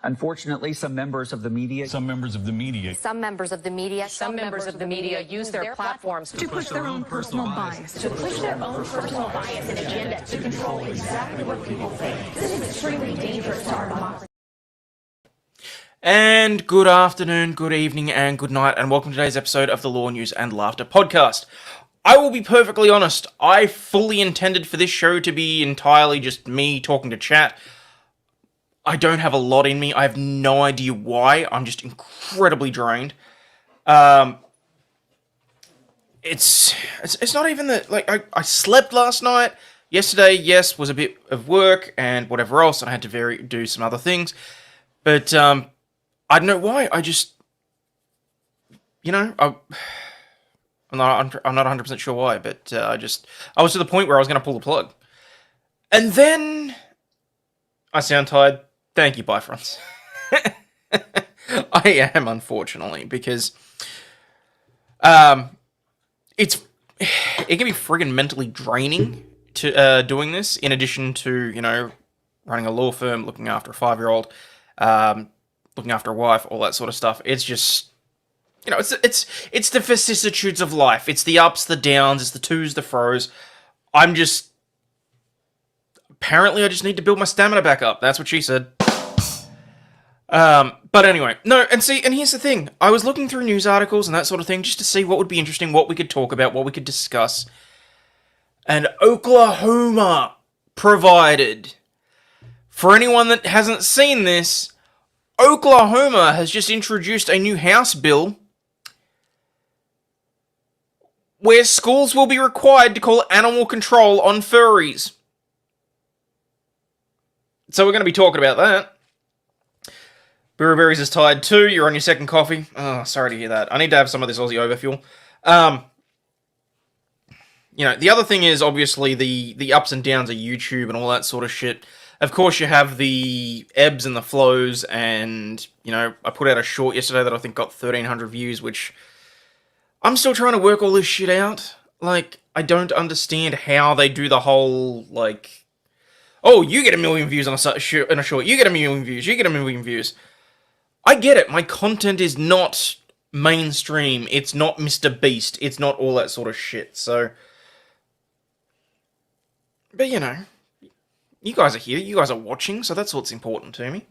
Unfortunately, some members of the media use their platforms to push their own personal bias. To push their own personal bias and agenda to control exactly what people think. This is extremely dangerous to our democracy. And good afternoon, good evening, and good night, and welcome to today's episode of the Law, News, and Laughter podcast. I will be perfectly honest, I fully intended for this show to be entirely just me talking to chat. I don't have a lot in me. I have no idea why. I'm just incredibly drained. It's not even that, like, I slept last night. Yesterday, yes, was a bit of work and whatever else, and I had to do some other things. But, I don't know why. I just, I'm not 100% sure why, but I was to the point where I was going to pull the plug. And then I sound tired. Thank you, bye, friends. I am, unfortunately, because it can be friggin' mentally draining to doing this, in addition to, running a law firm, looking after a 5-year-old, looking after a wife, all that sort of stuff. It's just, it's the vicissitudes of life. It's the ups, the downs, it's the twos, the fros. Apparently I just need to build my stamina back up. That's what she said. But anyway, and here's the thing. I was looking through news articles and that sort of thing just to see what would be interesting, what we could talk about, what we could discuss. And Oklahoma provided. For anyone that hasn't seen this, Oklahoma has just introduced a new House bill where schools will be required to call animal control on furries. So we're going to be talking about that. Berries is tired too. You're on your second coffee. Oh, sorry to hear that. I need to have some of this Aussie overfuel. The other thing is obviously the ups and downs of YouTube and all that sort of shit. Of course, you have the ebbs and the flows, and, I put out a short yesterday that I think got 1,300 views, which I'm still trying to work all this shit out. Like, I don't understand how they do the whole, like, oh, you get 1 million views on a short, you get 1 million views, you get 1 million views. I get it, my content is not mainstream, it's not Mr. Beast, it's not all that sort of shit, so... But, you guys are here, you guys are watching, so that's what's important to me.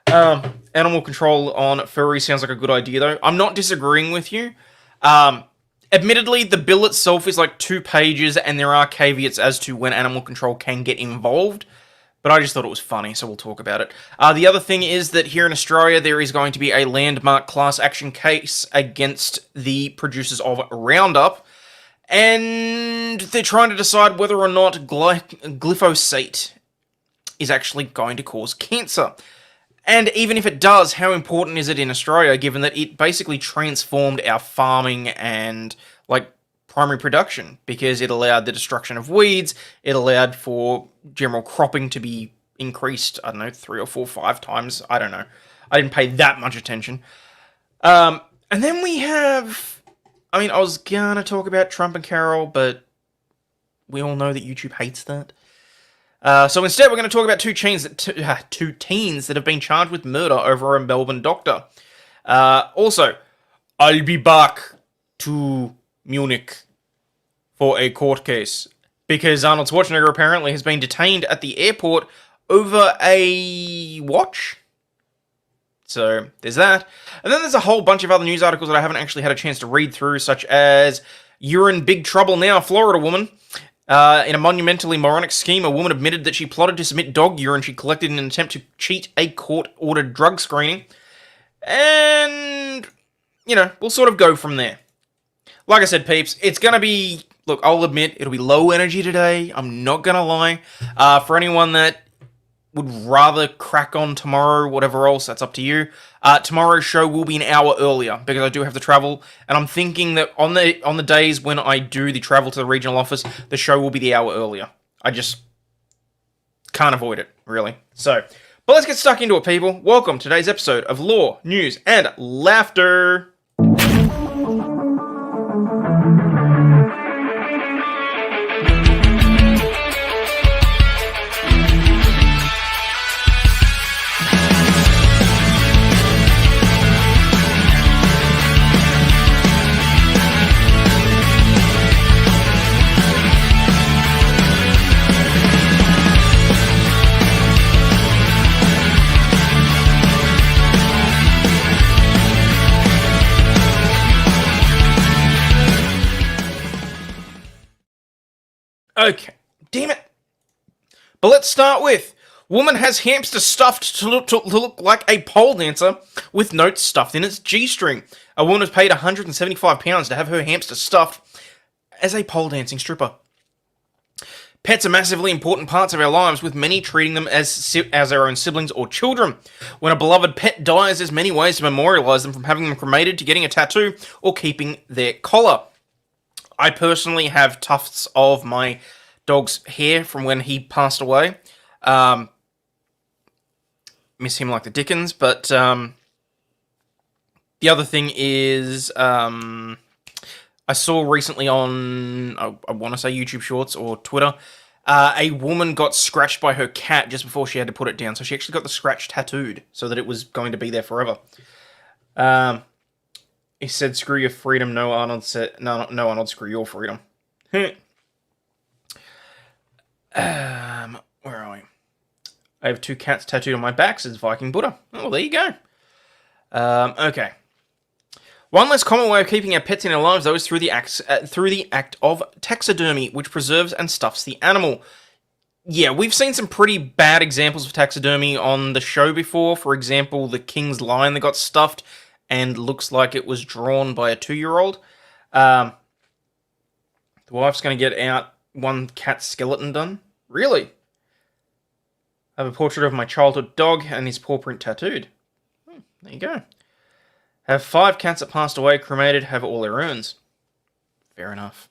Animal control on furries sounds like a good idea, though. I'm not disagreeing with you. Admittedly, the bill itself is like 2 pages, and there are caveats as to when animal control can get involved, but I just thought it was funny, so we'll talk about it. The other thing is that here in Australia, there is going to be a landmark class action case against the producers of Roundup, and they're trying to decide whether or not glyphosate is actually going to cause cancer. And even if it does, how important is it in Australia, given that it basically transformed our farming and, primary production, because it allowed the destruction of weeds, it allowed for general cropping to be increased, 3 or 4, 5 times, I don't know. I didn't pay that much attention. And then we have... I was gonna talk about Trump and Carol, but we all know that YouTube hates that. So instead, we're going to talk about two teens that have been charged with murder over a Melbourne doctor. Also, I'll be back to Munich for a court case, because Arnold Schwarzenegger apparently has been detained at the airport over a watch. So, there's that. And then there's a whole bunch of other news articles that I haven't actually had a chance to read through, such as, "You're in big trouble now, Florida woman." In a monumentally moronic scheme, a woman admitted that she plotted to submit dog urine she collected in an attempt to cheat a court-ordered drug screening. And, we'll sort of go from there. Like I said, peeps, it's going to be... Look, I'll admit, it'll be low energy today. I'm not going to lie. For anyone that would rather crack on tomorrow, whatever else, that's up to you. Tomorrow's show will be an hour earlier, because I do have to travel, and I'm thinking that on the days when I do the travel to the regional office, the show will be the hour earlier. I just can't avoid it, really. So, but let's get stuck into it, people. Welcome to today's episode of Law, News, and Laughter. Okay. Damn it. But let's start with, woman has hamster stuffed to look like a pole dancer with notes stuffed in its G-string. A woman was paid £175 to have her hamster stuffed as a pole dancing stripper. Pets are massively important parts of our lives, with many treating them as our own siblings or children. When a beloved pet dies, there's many ways to memorialise them, from having them cremated to getting a tattoo or keeping their collar. I personally have tufts of my dog's hair from when he passed away. Miss him like the Dickens, but the other thing is, I saw recently on, I want to say YouTube Shorts or Twitter, a woman got scratched by her cat just before she had to put it down. So she actually got the scratch tattooed so that it was going to be there forever. He said, "Screw your freedom." No, Arnold said, "No, Arnold, screw your freedom." Where are we? I have 2 cats tattooed on my back, says Viking Buddha. Oh, well, there you go. Okay. One less common way of keeping our pets in our lives, though, is through the act of taxidermy, which preserves and stuffs the animal. Yeah, we've seen some pretty bad examples of taxidermy on the show before. For example, the King's Lion that got stuffed and looks like it was drawn by a 2-year-old. The wife's going to get out one cat skeleton done. Really? I have a portrait of my childhood dog and his paw print tattooed. There you go. Have 5 cats that passed away cremated, have all their urns. Fair enough.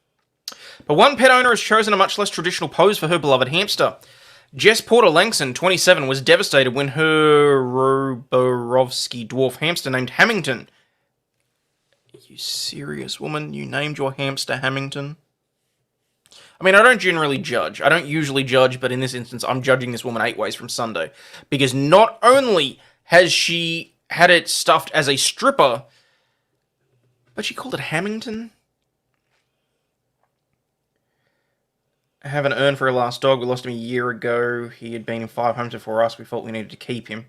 But one pet owner has chosen a much less traditional pose for her beloved hamster. Jess Porter-Langson, 27, was devastated when her Roborovsky dwarf hamster named Hamilton. Are you serious, woman? You named your hamster Hamilton? I mean, I don't generally judge. I don't usually judge, but in this instance, I'm judging this woman 8 ways from Sunday. Because not only has she had it stuffed as a stripper, but she called it Hamilton. I have an urn for her last dog. We lost him a year ago. He had been in 5 homes before us. We felt we needed to keep him.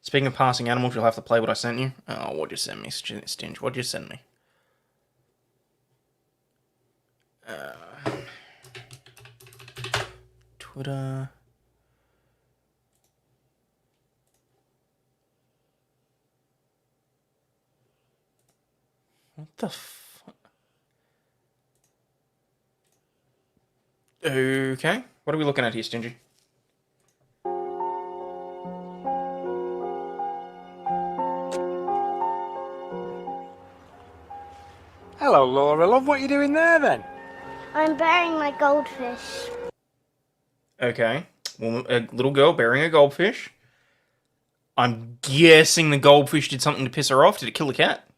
Speaking of passing animals, you'll have to play what I sent you. Oh, what'd you send me, Stinge? What'd you send me? Twitter. What the fuck? Okay. What are we looking at here, Stingy? Hello, Laura, love. What are you doing there, then? I'm burying my goldfish. Okay. Well, a little girl burying a goldfish. I'm guessing the goldfish did something to piss her off. Did it kill the cat?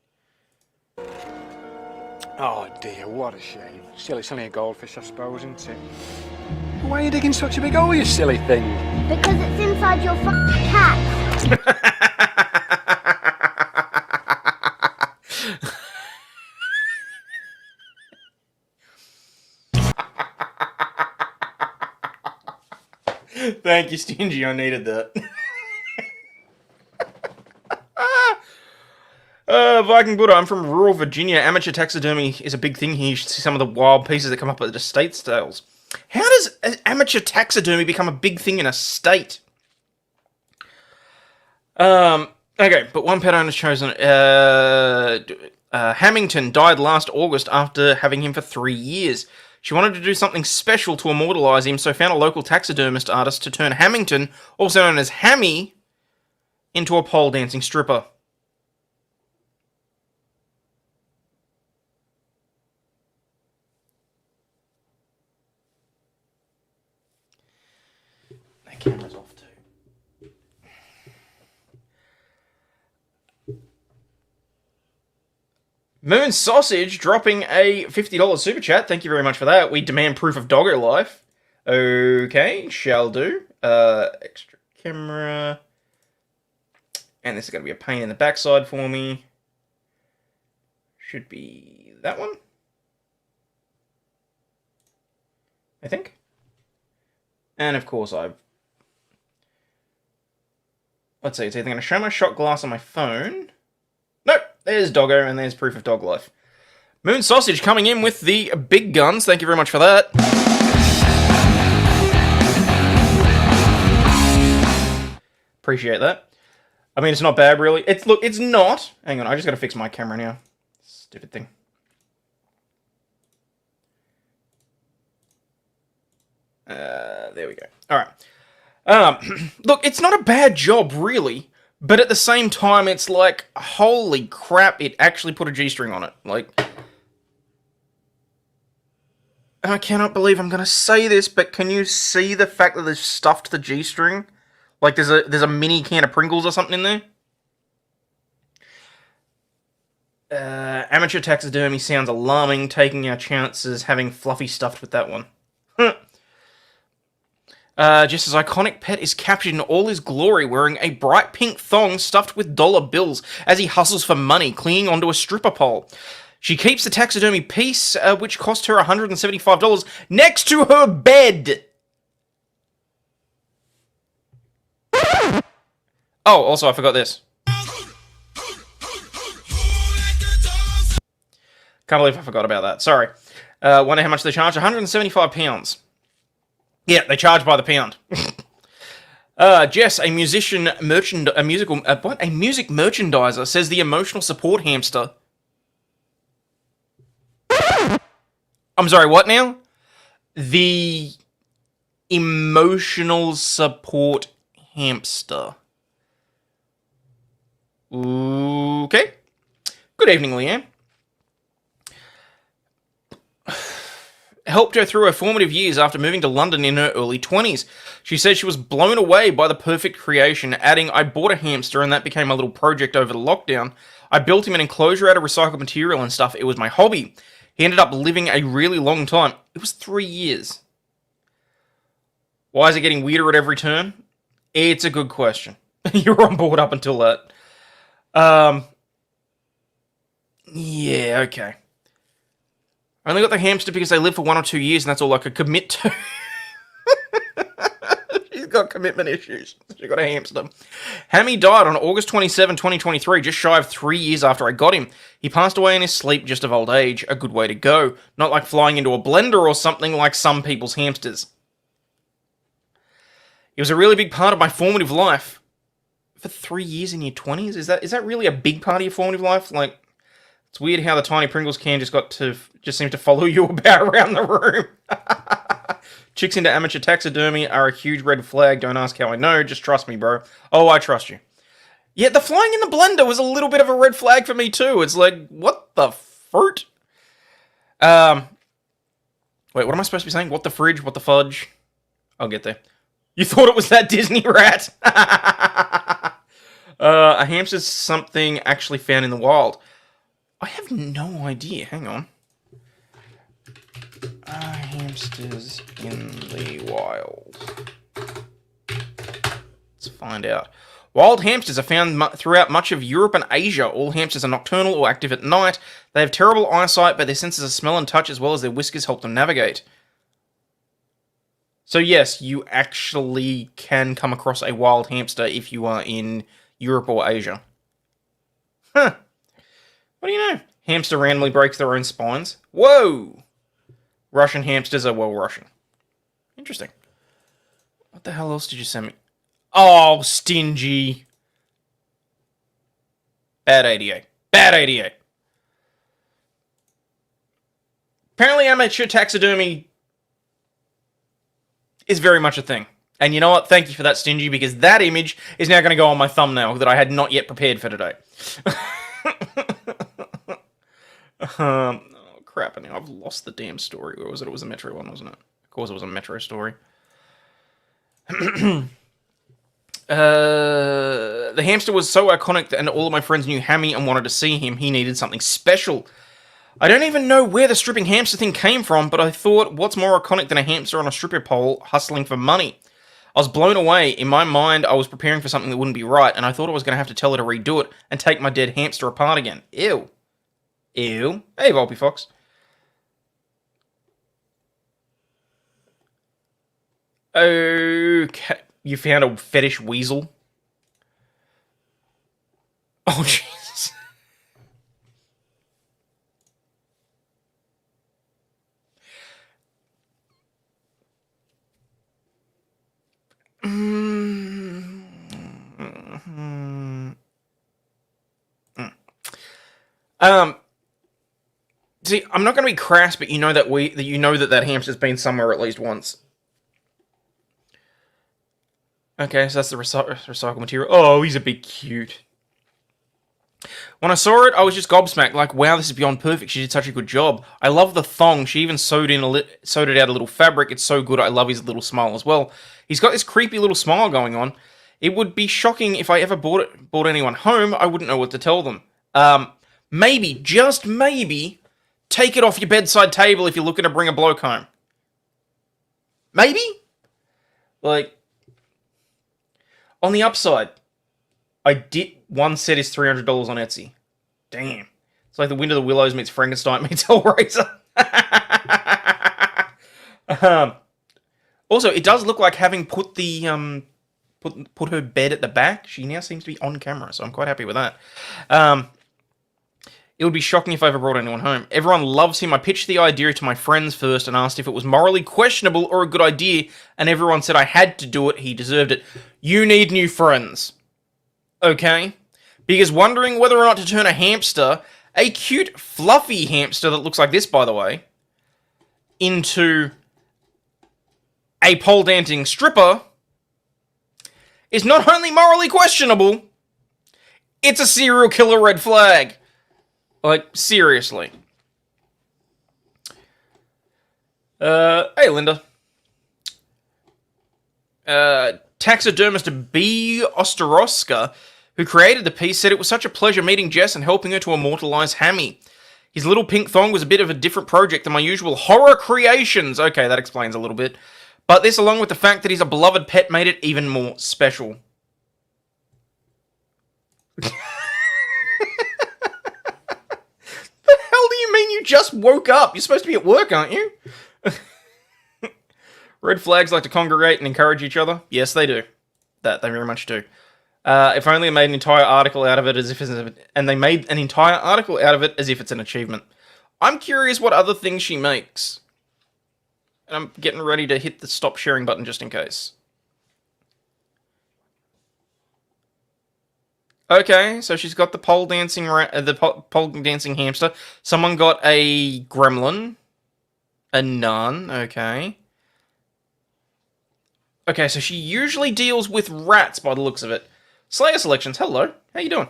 Oh, dear, what a shame. Still, it's only a goldfish, I suppose, isn't it? Why are you digging such a big hole, you silly thing? Because it's inside your cat. Thank you, Stingy. I needed that. Viking Buddha, I'm from rural Virginia. Amateur taxidermy is a big thing here. You should see some of the wild pieces that come up at the estate sales. How does amateur taxidermy become a big thing in a state? Okay, but one pet owner's chosen. Hamilton died last August after having him for 3 years. She wanted to do something special to immortalise him, so found a local taxidermist artist to turn Hamilton, also known as Hammy, into a pole dancing stripper. That camera's off too. Moon Sausage dropping a $50 super chat. Thank you very much for that. We demand proof of doggo life. Okay, shall do. Extra camera. And this is going to be a pain in the backside for me. Should be that one. I think. And of course let's see, it's either going to show my shot glass on my phone. Nope, there's doggo and there's proof of dog life. Moon Sausage coming in with the big guns. Thank you very much for that. Appreciate that. I mean, it's not bad, really. It's not. Hang on, I just gotta fix my camera now. Stupid thing. There we go. Alright. Look, it's not a bad job, really. But at the same time, it's like, holy crap, it actually put a G-string on it. Like, I cannot believe I'm gonna say this, but can you see the fact that they've stuffed the G-string? Like, there's a mini can of Pringles or something in there? Amateur taxidermy sounds alarming, taking our chances having Fluffy stuffed with that one. Just as iconic pet is captured in all his glory, wearing a bright pink thong stuffed with dollar bills as he hustles for money, clinging onto a stripper pole. She keeps the taxidermy piece, which cost her $175, next to her bed. Oh, also, I forgot this. Can't believe I forgot about that. Sorry. Wonder how much they charge? £175. Yeah, they charge by the pound. Jess, a music merchandiser, says the emotional support hamster. I'm sorry, what now? The emotional support hamster. Okay. Good evening, Leanne. Helped her through her formative years after moving to London in her early 20s. She said she was blown away by the perfect creation, adding, I bought a hamster and that became a little project over the lockdown. I built him an enclosure out of recycled material and stuff. It was my hobby. He ended up living a really long time. It was 3 years. Why is it getting weirder at every turn? It's a good question. You were on board up until that. Yeah, okay. I only got the hamster because they live for 1 or 2 years and that's all I could commit to. She's got commitment issues. She got a hamster. Hammy died on August 27, 2023, just shy of 3 years after I got him. He passed away in his sleep just of old age. A good way to go. Not like flying into a blender or something like some people's hamsters. It was a really big part of my formative life. For 3 years in your 20s? Is that really a big part of your formative life? Like, it's weird how the tiny Pringles can just seems to follow you about around the room. Chicks into amateur taxidermy are a huge red flag. Don't ask how I know. Just trust me, bro. Oh, I trust you. Yeah, the flying in the blender was a little bit of a red flag for me too. It's like, what the fruit? Wait, what am I supposed to be saying? What the fridge? What the fudge? I'll get there. You thought it was that Disney rat? A hamster's something actually found in the wild. I have no idea. Hang on. Hamsters in the wild. Let's find out. Wild hamsters are found throughout much of Europe and Asia. All hamsters are nocturnal or active at night. They have terrible eyesight, but their senses of smell and touch as well as their whiskers help them navigate. So yes, you actually can come across a wild hamster if you are in Europe or Asia. Huh. What do you know? Hamster randomly breaks their own spines. Whoa! Russian hamsters are well Russian. Interesting. What the hell else did you send me? Oh, stingy. Bad 88. Bad 88. Apparently amateur taxidermy is very much a thing. And you know what? Thank you for that, Stingy, because that image is now going to go on my thumbnail that I had not yet prepared for today. Oh, crap. Now I've lost the damn story. Or was it? It was a Metro one, wasn't it? Of course it was a Metro story. The hamster was so iconic that all of my friends knew Hammy and wanted to see him. He needed something special. I don't even know where the stripping hamster thing came from, but I thought, what's more iconic than a hamster on a stripper pole hustling for money? I was blown away. In my mind, I was preparing for something that wouldn't be right, and I thought I was going to have to tell her to redo it and take my dead hamster apart again. Ew. Ew. Hey, Volpe Fox. Okay. You found a fetish weasel? Oh, Jesus. See, I'm not going to be crass, but you know that hamster's been somewhere at least once. Okay, so that's the recycled material. Oh, he's a bit cute. When I saw it, I was just gobsmacked. Like, wow, this is beyond perfect. She did such a good job. I love the thong. She even sewed it out a little fabric. It's so good. I love his little smile as well. He's got this creepy little smile going on. It would be shocking if I ever brought anyone home. I wouldn't know what to tell them. Maybe, just maybe, take it off your bedside table if you're looking to bring a bloke home. Maybe? Like, on the upside, one set is $300 on Etsy. Damn. It's like the Wind of the Willows meets Frankenstein meets Hellraiser. Also, it does look like having put the put her bed at the back, she now seems to be on camera, so I'm quite happy with that. It would be shocking if I ever brought anyone home. Everyone loves him. I pitched the idea to my friends first and asked if it was morally questionable or a good idea, and everyone said I had to do it. He deserved it. You need new friends. Okay? Because wondering whether or not to turn a hamster, a cute, fluffy hamster that looks like this, by the way, into a pole dancing stripper is not only morally questionable, it's a serial killer red flag. Like, seriously. Hey, Linda. Taxidermist B. Osterowska, who created the piece, said it was such a pleasure meeting Jess and helping her to immortalize Hammy. His little pink thong was a bit of a different project than my usual horror creations. Okay, that explains a little bit. But this, along with the fact that he's a beloved pet, made it even more special. The hell do you mean you just woke up? You're supposed to be at work, aren't you? Red flags like to congregate and encourage each other. Yes, they do. That they very much do. If only they made an entire article out of it as if it's an achievement. I'm curious what other things she makes. And I'm getting ready to hit the stop sharing button just in case. Okay, so she's got the pole dancing hamster. Someone got a gremlin. A nun, okay. Okay, so she usually deals with rats by the looks of it. Slayer Selections, hello. How you doing?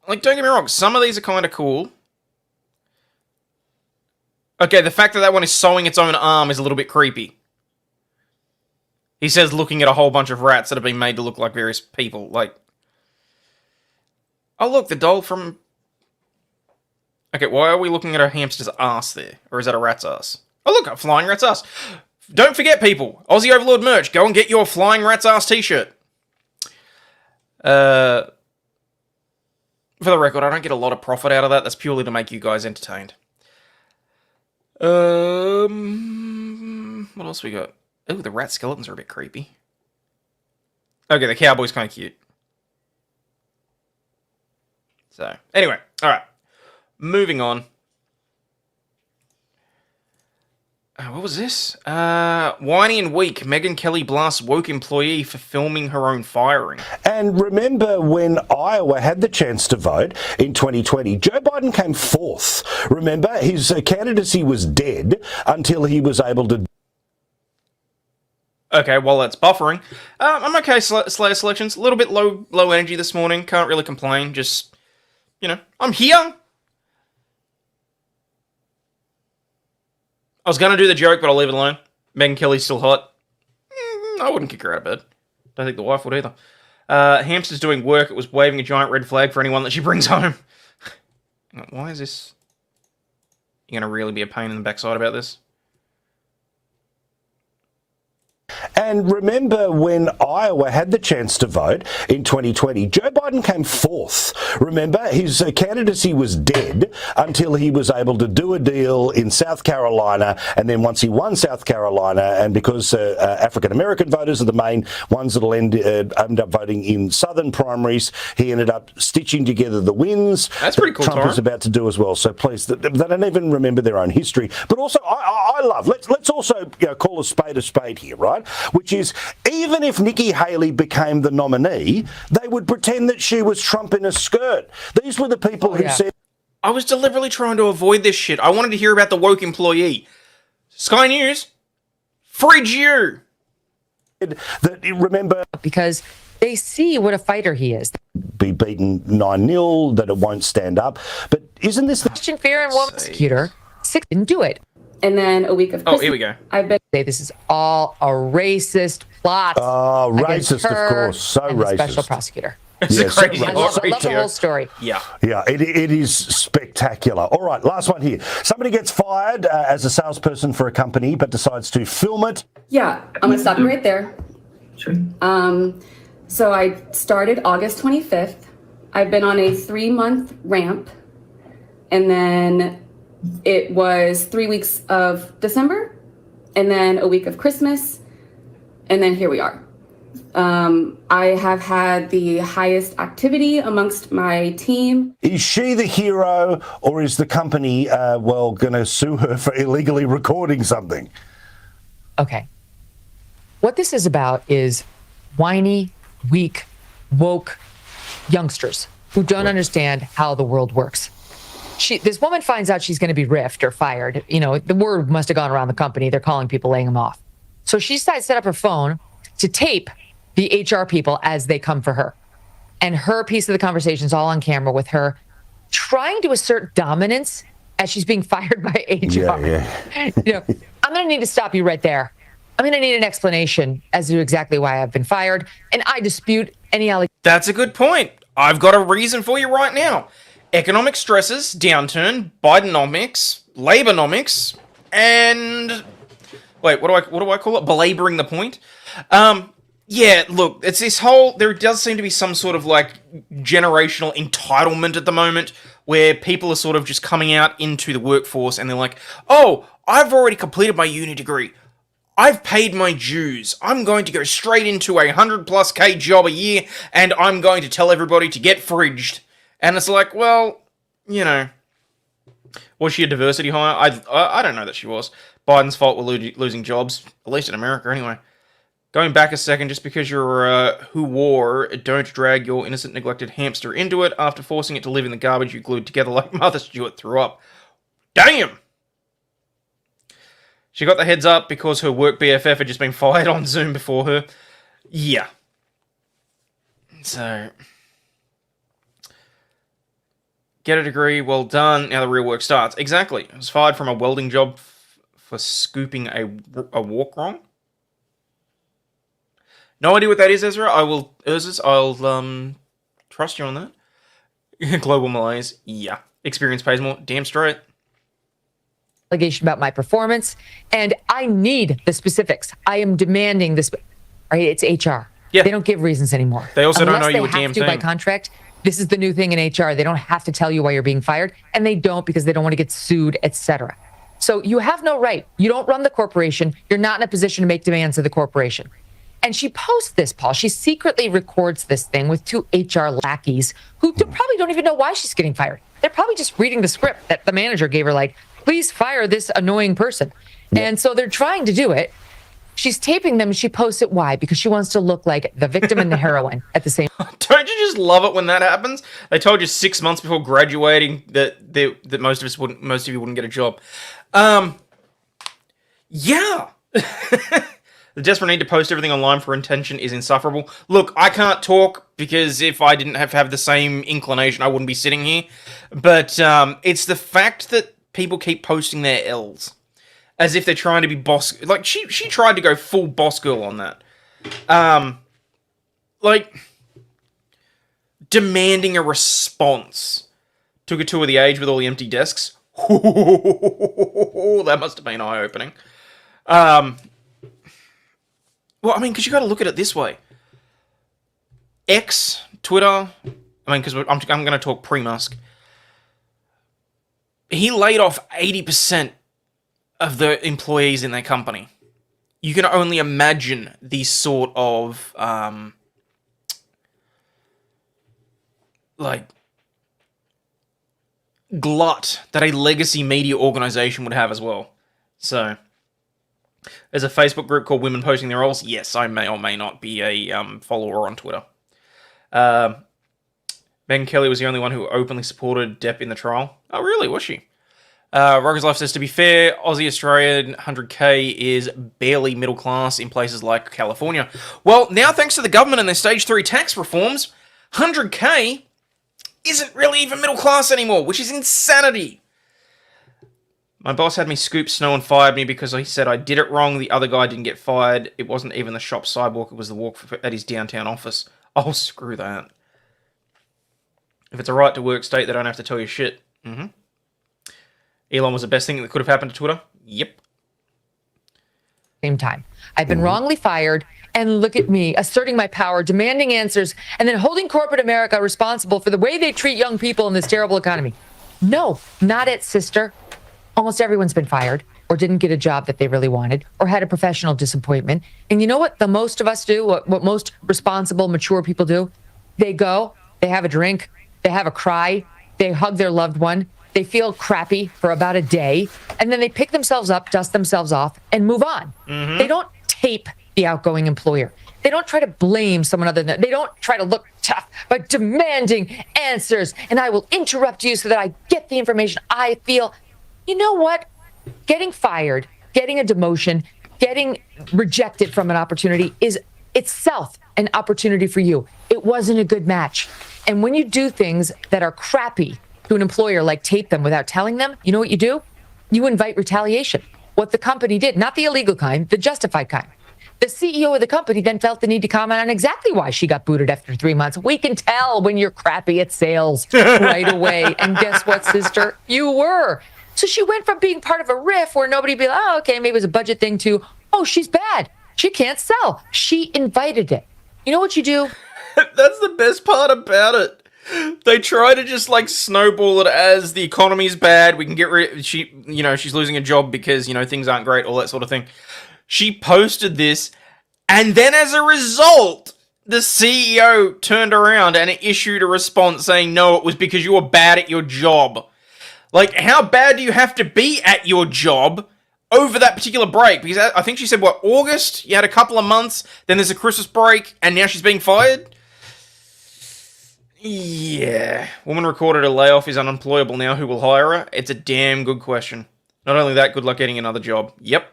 Like, don't get me wrong, some of these are kind of cool. Okay, the fact that that one is sewing its own arm is a little bit creepy. He says looking at a whole bunch of rats that have been made to look like various people. Like, oh look, the doll from... Okay, why are we looking at a hamster's ass there? Or is that a rat's ass? Oh look, a flying rat's ass. Don't forget, people, Aussie Overlawd merch. Go and get your flying rat's ass t-shirt. For the record, I don't get a lot of profit out of that. That's purely to make you guys entertained. What else we got? Oh, the rat skeletons are a bit creepy. Okay, the cowboy's kind of cute. So, anyway, alright. Moving on. What was this? Whiny and weak. Megyn Kelly blasts woke employee for filming her own firing. And remember when Iowa had the chance to vote in 2020, Joe Biden came fourth. Remember, his candidacy was dead until he was able to... Okay, well, that's buffering. I'm okay, Slayer Selections. A little bit low energy this morning. Can't really complain. Just, you know, I'm here. I was going to do the joke, but I'll leave it alone. Megyn Kelly's still hot. I wouldn't kick her out of bed. Don't think the wife would either. Hamster's doing work. It was waving a giant red flag for anyone that she brings home. Why is this... You're going to really be a pain in the backside about this? And remember when Iowa had the chance to vote in 2020, Joe Biden came fourth. Remember, his candidacy was dead until he was able to do a deal in South Carolina, and then once he won South Carolina, and because African-American voters are the main ones that will end up voting in southern primaries, he ended up stitching together the wins. That's pretty cool, Trump is about to do as well. So please, they don't even remember their own history. But also, I love, let's also call a spade here, right? which is even if Nikki Haley became the nominee, they would pretend that she was Trump in a skirt. These were the people who said... I was deliberately trying to avoid this shit. I wanted to hear about the woke employee. Sky News, fridge you! That, remember... Because they see what a fighter he is. Be beaten 9-0, that it won't stand up. But isn't this the... Christian fear and woman prosecutor didn't do it. And then a week of Christmas, here we go. I've been... This is all a racist plot. Oh, racist, of course. So and racist. The special prosecutor. It's a crazy I love the whole story. Yeah. Yeah, it is spectacular. All right, last one here. Somebody gets fired as a salesperson for a company but decides to film it. Yeah, I'm going to stop you right there. Sure. So I started August 25th. I've been on a 3-month ramp. And then it was 3 weeks of December. And then a week of Christmas. And then here we are. I have had the highest activity amongst my team. Is she the hero, or is the company, going to sue her for illegally recording something? Okay. What this is about is whiny, weak, woke youngsters who don't understand how the world works. This woman finds out she's going to be riffed or fired. You know, the word must have gone around the company. They're calling people, laying them off. So she decides to set up her phone to tape the HR people as they come for her. And her piece of the conversation is all on camera with her trying to assert dominance as she's being fired by HR. Yeah. You know, I'm going to need to stop you right there. I'm going to need an explanation as to exactly why I've been fired. And I dispute any allegation. That's a good point. I've got a reason for you right now. Economic stresses, downturn, Bidenomics, Labournomics, and... Wait, what do I call it? Belaboring the point? Yeah, look, it's this whole... There does seem to be some sort of, generational entitlement at the moment where people are sort of just coming out into the workforce and they're like, oh, I've already completed my uni degree. I've paid my dues. I'm going to go straight into a 100+ K job a year and I'm going to tell everybody to get fridged. And it's like, well, you know... Was she a diversity hire? I don't know that she was. Biden's fault we're losing jobs, at least in America anyway. Going back a second, just because you're who wore, don't drag your innocent, neglected hamster into it after forcing it to live in the garbage you glued together like Mother Stewart threw up. Damn! She got the heads up because her work BFF had just been fired on Zoom before her. Yeah. So... Get a degree, well done, now the real work starts. Exactly. I was fired from a welding job for scooping a walk wrong. No idea what that is, Ezra. I'll trust you on that. Global malaise, yeah. Experience pays more, damn straight. Allegation about my performance, and I need the specifics. I am demanding this. Right? It's HR. Yeah. They don't give reasons anymore. They also don't know you a Unless they damn have to thing. by contract. This is the new thing in HR. They don't have to tell you why you're being fired, and they don't because they don't want to get sued, etc. So you have no right. You don't run the corporation. You're not in a position to make demands of the corporation. And she posts this, Paul. She secretly records this thing with 2 HR lackeys who probably don't even know why she's getting fired. They're probably just reading the script that the manager gave her, like, please fire this annoying person. And so they're trying to do it. She's taping them and she posts it. Why? Because she wants to look like the victim and the heroine at the same time. Don't you just love it when that happens? They told you 6 months before graduating that most of you wouldn't get a job. Yeah. The desperate need to post everything online for intention is insufferable. Look, I can't talk because if I didn't have the same inclination, I wouldn't be sitting here. But it's the fact that people keep posting their L's as if they're trying to be boss. Like she tried to go full boss girl on that. Demanding a response. Took a tour of the Age with all the empty desks. That must have been eye-opening. Well, I mean, because you got to look at it this way. X, Twitter, I mean, because I'm going to talk pre-Musk. He laid off 80% of the employees in their company. You can only imagine the sort of, glut that a legacy media organization would have as well. So, There's a Facebook group called Women Posting Their Roles. Yes, I may or may not be a follower on Twitter. Megan Kelly was the only one who openly supported Depp in the trial. Oh, really? Was she? Roger's Life says, to be fair, Aussie Australian 100k is barely middle class in places like California. Well, now thanks to the government and their stage 3 tax reforms, 100k isn't really even middle class anymore, which is insanity. My boss had me scoop snow and fired me because he said I did it wrong. The other guy didn't get fired. It wasn't even the shop sidewalk. It was the walk at his downtown office. Oh, screw that. If it's a right to work state, they don't have to tell you shit. Elon was the best thing that could have happened to Twitter. Yep. Same time. I've been wrongly fired, and look at me, asserting my power, demanding answers, and then holding corporate America responsible for the way they treat young people in this terrible economy. No, not it, sister. Almost everyone's been fired, or didn't get a job that they really wanted, or had a professional disappointment. And you know what the most of us do, what most responsible, mature people do? They go, they have a drink, they have a cry, they hug their loved one, they feel crappy for about a day, and then they pick themselves up, dust themselves off, and move on. They don't tape the outgoing employer. They don't try to blame someone other than, they don't try to look tough by demanding answers, and I will interrupt you so that I get the information I feel. You know what? Getting fired, getting a demotion, getting rejected from an opportunity is itself an opportunity for you. It wasn't a good match. And when you do things that are crappy to an employer, like tape them without telling them, you know what you do? You invite retaliation. What the company did, not the illegal kind, the justified kind. The CEO of the company then felt the need to comment on exactly why she got booted after 3 months. We can tell when you're crappy at sales right away. And guess what, sister? You were. So she went from being part of a riff where nobody'd be like, oh, okay, maybe it was a budget thing, to, oh, she's bad. She can't sell. She invited it. You know what you do? That's the best part about it. They try to just like snowball it as the economy's bad. We can get rid. She's losing a job because things aren't great, all that sort of thing. She posted this, and then as a result, the CEO turned around and issued a response saying, "No, it was because you were bad at your job." Like, how bad do you have to be at your job over that particular break? Because I think she said, what, August? You had a couple of months, then there's a Christmas break, and now she's being fired? Yeah. Woman recorded a layoff, is unemployable now. Who will hire her? It's a damn good question. Not only that, good luck getting another job. Yep.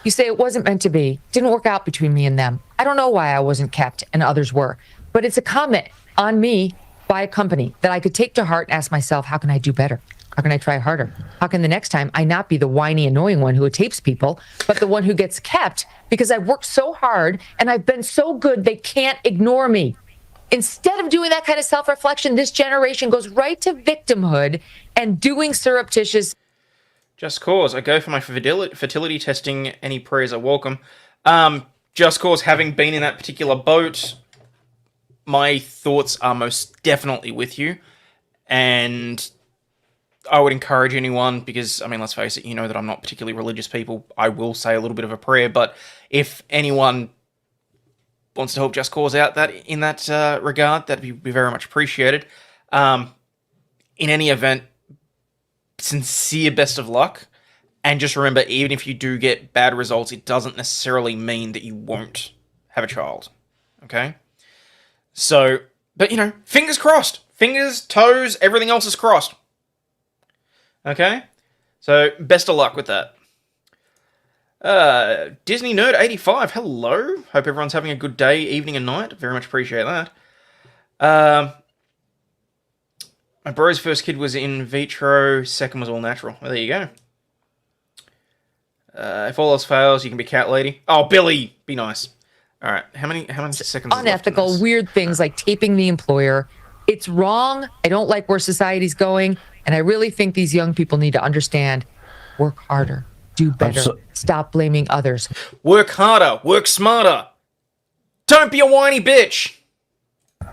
You say it wasn't meant to be. Didn't work out between me and them. I don't know why I wasn't kept and others were. But it's a comment on me by a company that I could take to heart and ask myself, how can I do better? How can I try harder? How can the next time I not be the whiny, annoying one who tapes people, but the one who gets kept because I've worked so hard and I've been so good they can't ignore me. Instead of doing that kind of self-reflection, this generation goes right to victimhood and doing surreptitious. Just Cause. I go for my fertility testing. Any prayers are welcome. Just Cause, having been in that particular boat, my thoughts are most definitely with you. And I would encourage anyone, because, I mean, let's face it, you know that I'm not particularly religious people. I will say a little bit of a prayer, but if anyone wants to help Just Cause out in that regard, that'd be very much appreciated. In any event, sincere best of luck. And just remember, even if you do get bad results, it doesn't necessarily mean that you won't have a child. Okay? So, but fingers crossed. Fingers, toes, everything else is crossed. Okay? So, best of luck with that. Disney Nerd 85, hello. Hope everyone's having a good day, evening, and night. Very much appreciate that. My bro's first kid was in vitro, second was all natural. Well, there you go. If all else fails, you can be cat lady. Oh, Billy, be nice. All right, how many seconds? Unethical, weird things like taping the employer. It's wrong. I don't like where society's going. And I really think these young people need to understand, work harder, do better, stop blaming others. Work harder, work smarter. Don't be a whiny bitch.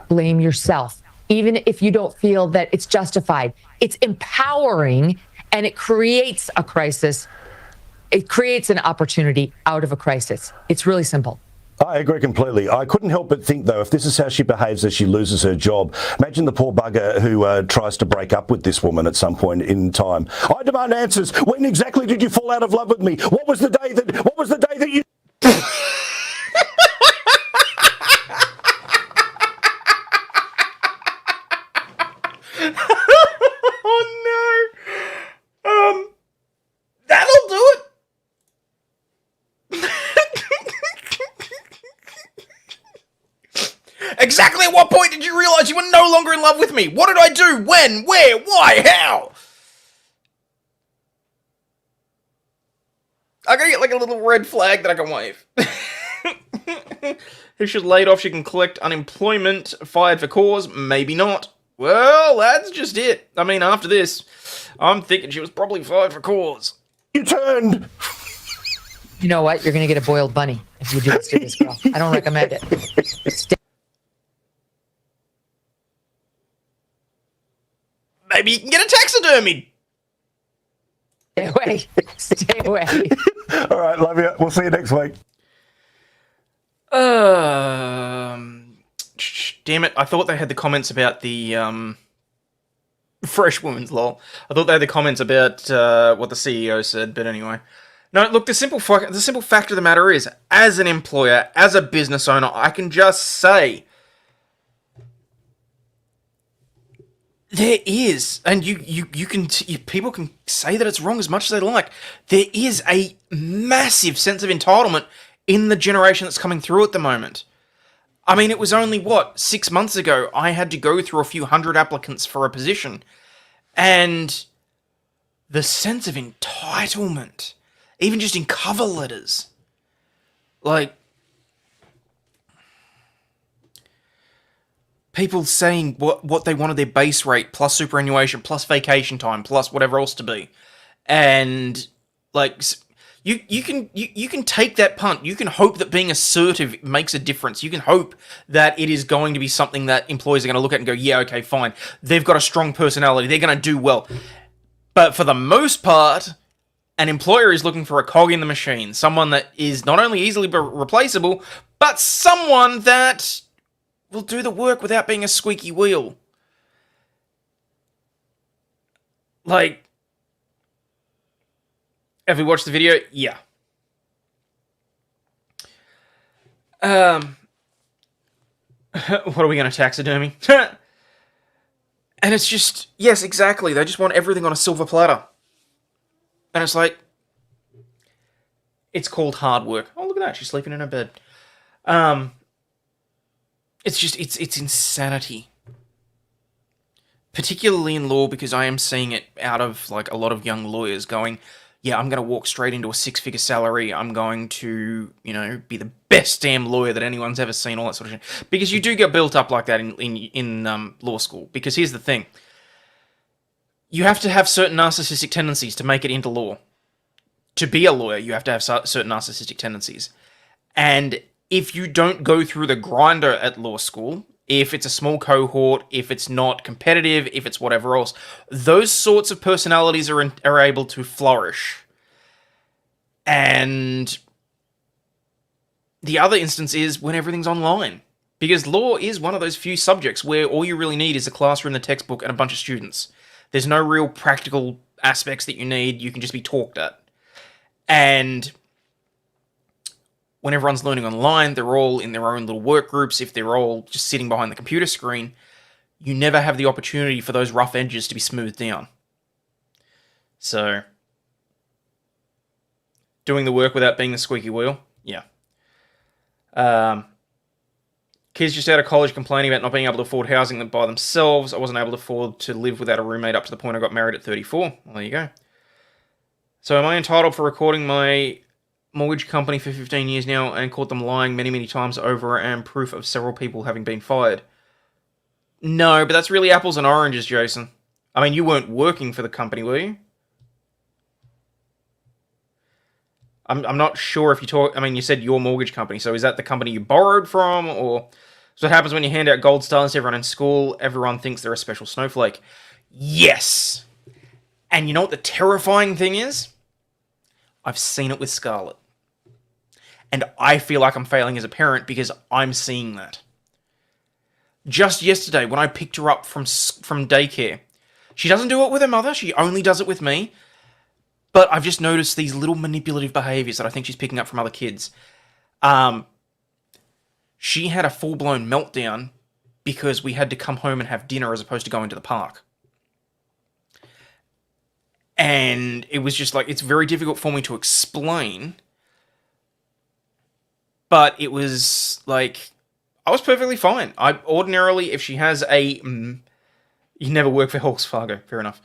Blame yourself, even if you don't feel that it's justified. It's empowering, and it creates a crisis. It creates an opportunity out of a crisis. It's really simple. I agree completely. I couldn't help but think, though, if this is how she behaves as she loses her job, imagine the poor bugger who tries to break up with this woman at some point in time. I demand answers. When exactly did you fall out of love with me? What was the day that you... Oh no! That'll do it. Exactly at what point did you realise you were no longer in love with me? What did I do? When? Where? Why? How? I gotta get like a little red flag that I can wave. If she's laid off, she can collect unemployment. Fired for cause? Maybe not. Well, that's just it. I mean, after this, I'm thinking she was probably fired for cause. You turned... You know what? You're going to get a boiled bunny if you do this to this girl. I don't recommend it. Maybe you can get a taxidermied. Stay away. Stay away. All right, love you. We'll see you next week. Damn it. I thought they had the comments about the, fresh woman's lol. I thought they had the comments about, what the CEO said, but anyway. No, look, the simple fact of the matter is, as an employer, as a business owner, I can just say, there is, and people can say that it's wrong as much as they like. There is a massive sense of entitlement in the generation that's coming through at the moment. I mean, it was only, 6 months ago, I had to go through a few hundred applicants for a position. And the sense of entitlement, even just in cover letters, like, people saying what they wanted their base rate, plus superannuation, plus vacation time, plus whatever else to be. And, like, you can take that punt. You can hope that being assertive makes a difference. You can hope that it is going to be something that employees are going to look at and go, yeah, okay, fine. They've got a strong personality. They're going to do well. But for the most part, an employer is looking for a cog in the machine. Someone that is not only easily replaceable, but someone that will do the work without being a squeaky wheel. Like, have we watched the video? Yeah. What are we going to taxidermy? And it's just, yes, exactly. They just want everything on a silver platter. And it's like, it's called hard work. Oh, look at that. She's sleeping in her bed. It's just, it's insanity. Particularly in law, because I am seeing it out of, like, a lot of young lawyers going, yeah, I'm going to walk straight into a 6-figure salary. I'm going to, be the best damn lawyer that anyone's ever seen, all that sort of shit. Because you do get built up like that in law school. Because here's the thing. You have to have certain narcissistic tendencies to make it into law. To be a lawyer, you have to have certain narcissistic tendencies. And if you don't go through the grinder at law school, if it's a small cohort, if it's not competitive, if it's whatever else, those sorts of personalities are able to flourish. And the other instance is when everything's online. Because law is one of those few subjects where all you really need is a classroom, the textbook, and a bunch of students. There's no real practical aspects that you need. You can just be talked at. And when everyone's learning online, they're all in their own little work groups. If they're all just sitting behind the computer screen, you never have the opportunity for those rough edges to be smoothed down. So, doing the work without being the squeaky wheel, yeah. Kids just out of college complaining about not being able to afford housing by themselves. I wasn't able to afford to live without a roommate up to the point I got married at 34. Well, there you go. So am I entitled for recording my mortgage company for 15 years now and caught them lying many, many times over and proof of several people having been fired? No, but that's really apples and oranges, Jason. I mean, you weren't working for the company, were you? I'm not sure if you talk... I mean, you said your mortgage company, so is that the company you borrowed from, or... So what happens when you hand out gold stars to everyone in school? Everyone thinks they're a special snowflake. Yes! And you know what the terrifying thing is? I've seen it with Scarlett. And I feel like I'm failing as a parent because I'm seeing that. Just yesterday, when I picked her up from daycare, she doesn't do it with her mother, she only does it with me. But I've just noticed these little manipulative behaviours that I think she's picking up from other kids. She had a full-blown meltdown because we had to come home and have dinner as opposed to going to the park. And it was just like, it's very difficult for me to explain. But it was like, I was perfectly fine. I ordinarily, if she has a... you never work for Hawks Fargo, fair enough.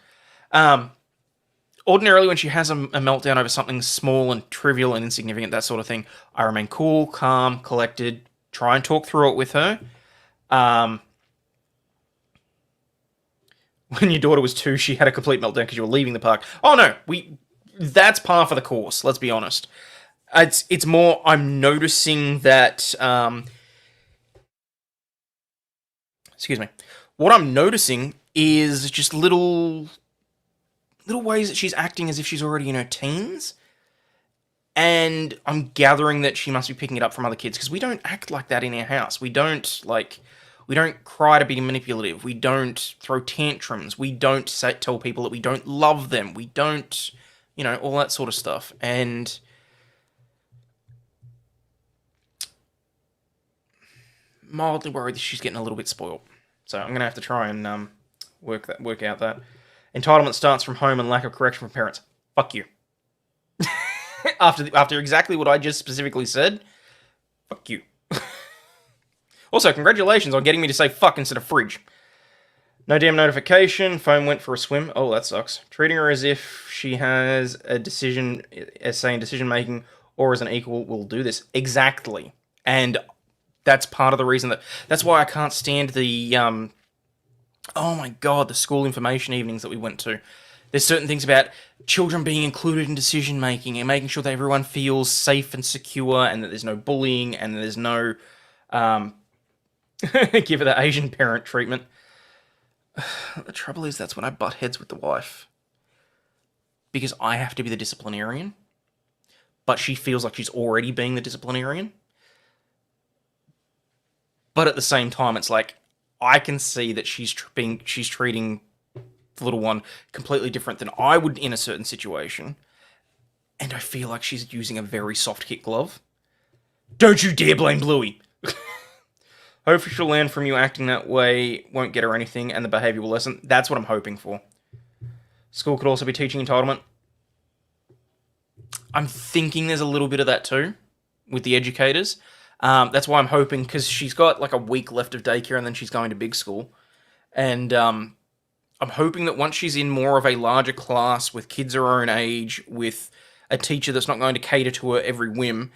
Ordinarily, when she has a meltdown over something small and trivial and insignificant, that sort of thing, I remain cool, calm, collected, try and talk through it with her. When your daughter was 2, she had a complete meltdown because you were leaving the park. Oh no, that's par for the course, let's be honest. It's more, I'm noticing that, excuse me. What I'm noticing is just little ways that she's acting as if she's already in her teens. And I'm gathering that she must be picking it up from other kids, because we don't act like that in our house. We don't cry to be manipulative. We don't throw tantrums. We don't tell people that we don't love them. We don't, all that sort of stuff. And mildly worried that she's getting a little bit spoiled. So I'm going to have to try and work out that. Entitlement starts from home and lack of correction from parents. Fuck you. After exactly what I just specifically said, fuck you. Also, congratulations on getting me to say fuck instead of fridge. No damn notification. Phone went for a swim. Oh, that sucks. Treating her as if she has a decision, as saying decision making, or as an equal will do this. Exactly. And that's part of the reason that's why I can't stand the, oh my god, the school information evenings that we went to. There's certain things about children being included in decision making and making sure that everyone feels safe and secure and that there's no bullying and that there's no, give her the Asian parent treatment. The trouble is that's when I butt heads with the wife. Because I have to be the disciplinarian. But she feels like she's already being the disciplinarian. But at the same time, it's like, I can see that she's treating the little one completely different than I would in a certain situation. And I feel like she's using a very soft kit glove. Don't you dare blame Bluey! Hopefully she'll learn from you acting that way, won't get her anything, and the behaviour will lessen. That's what I'm hoping for. School could also be teaching entitlement. I'm thinking there's a little bit of that too, with the educators. That's why I'm hoping, because she's got like a week left of daycare and then she's going to big school. And I'm hoping that once she's in more of a larger class with kids her own age, with a teacher that's not going to cater to her every whim,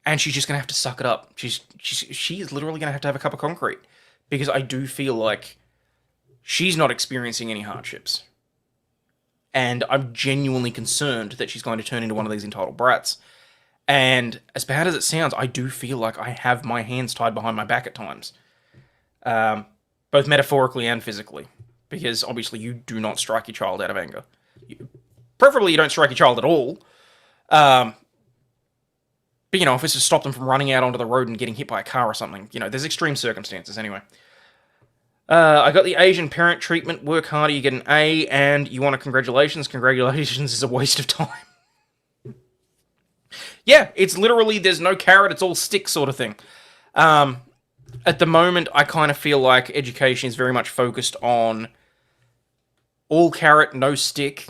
and she's just going to have to suck it up. She is literally going to have a cup of concrete. Because I do feel like she's not experiencing any hardships. And I'm genuinely concerned that she's going to turn into one of these entitled brats. And as bad as it sounds, I do feel like I have my hands tied behind my back at times. Both metaphorically and physically. Because obviously you do not strike your child out of anger. Preferably you don't strike your child at all. But, if it's to stop them from running out onto the road and getting hit by a car or something. There's extreme circumstances anyway. I got the Asian parent treatment. Work harder, you get an A, and you want a congratulations. Congratulations is a waste of time. Yeah, it's literally, there's no carrot, it's all stick sort of thing. At the moment, I kind of feel like education is very much focused on all carrot, no stick,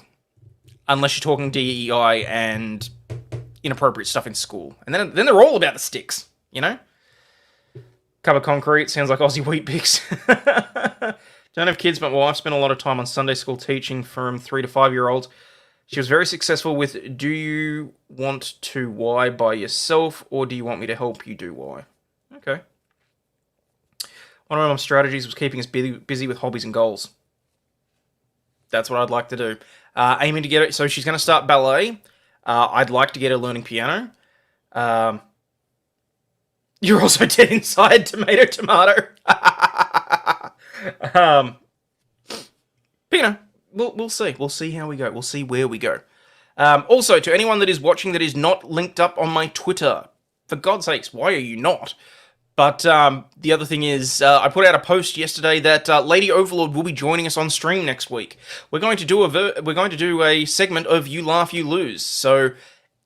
unless you're talking DEI and inappropriate stuff in school. And then they're all about the sticks, Cup of concrete, sounds like Aussie wheat picks. Don't have kids, but my wife spent a lot of time on Sunday school teaching from 3 to 5-year-olds. She was very successful with, do you want to Y by yourself, or do you want me to help you do Y? Okay. One of my mom's strategies was keeping us busy with hobbies and goals. That's what I'd like to do. Aiming to get it, so she's going to start ballet. I'd like to get her learning piano. You're also dead inside, tomato. But we'll see. We'll see how we go. We'll see where we go. Also, to anyone that is watching that is not linked up on my Twitter, for God's sakes, why are you not? But the other thing is, I put out a post yesterday that Lady Overlaw'd will be joining us on stream next week. We're going to do a segment of You Laugh, You Lose. So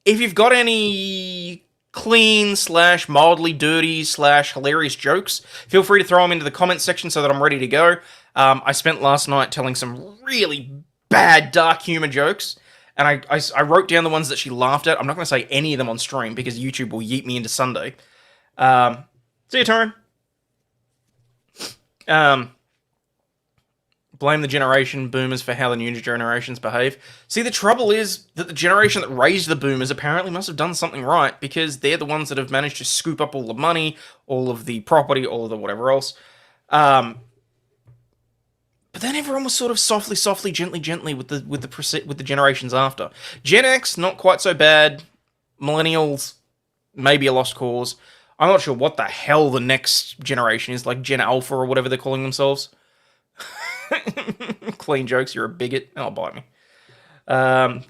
if you've got any clean / mildly dirty / hilarious jokes, feel free to throw them into the comments section so that I'm ready to go. I spent last night telling some really bad dark humor jokes, and I wrote down the ones that she laughed at. I'm not going to say any of them on stream because YouTube will yeet me into Sunday. See you, turn. Blame the generation boomers for how the new generations behave. See, the trouble is that the generation that raised the boomers apparently must have done something right, because they're the ones that have managed to scoop up all the money, all of the property, all of the whatever else. But then everyone was sort of softly, gently with the generations after. Gen X, not quite so bad. Millennials, maybe a lost cause. I'm not sure what the hell the next generation is, like Gen Alpha or whatever they're calling themselves. Clean jokes, you're a bigot. Oh, bite me.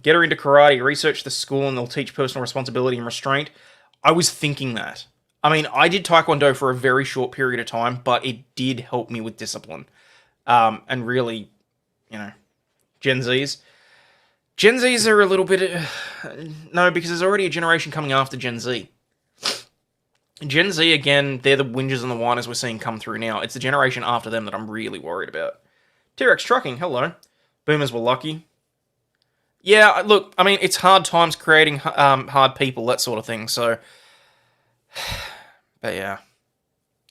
Get her into karate, research the school, and they'll teach personal responsibility and restraint. I was thinking that. I mean, I did Taekwondo for a very short period of time, but it did help me with discipline. And really, Gen Zs. Gen Zs are a little bit... no, because there's already a generation coming after Gen Z. Gen Z, again, they're the whingers and the whiners we're seeing come through now. It's the generation after them that I'm really worried about. T-Rex Trucking, hello. Boomers were lucky. Yeah, look, I mean, it's hard times creating hard people, that sort of thing, so... But yeah.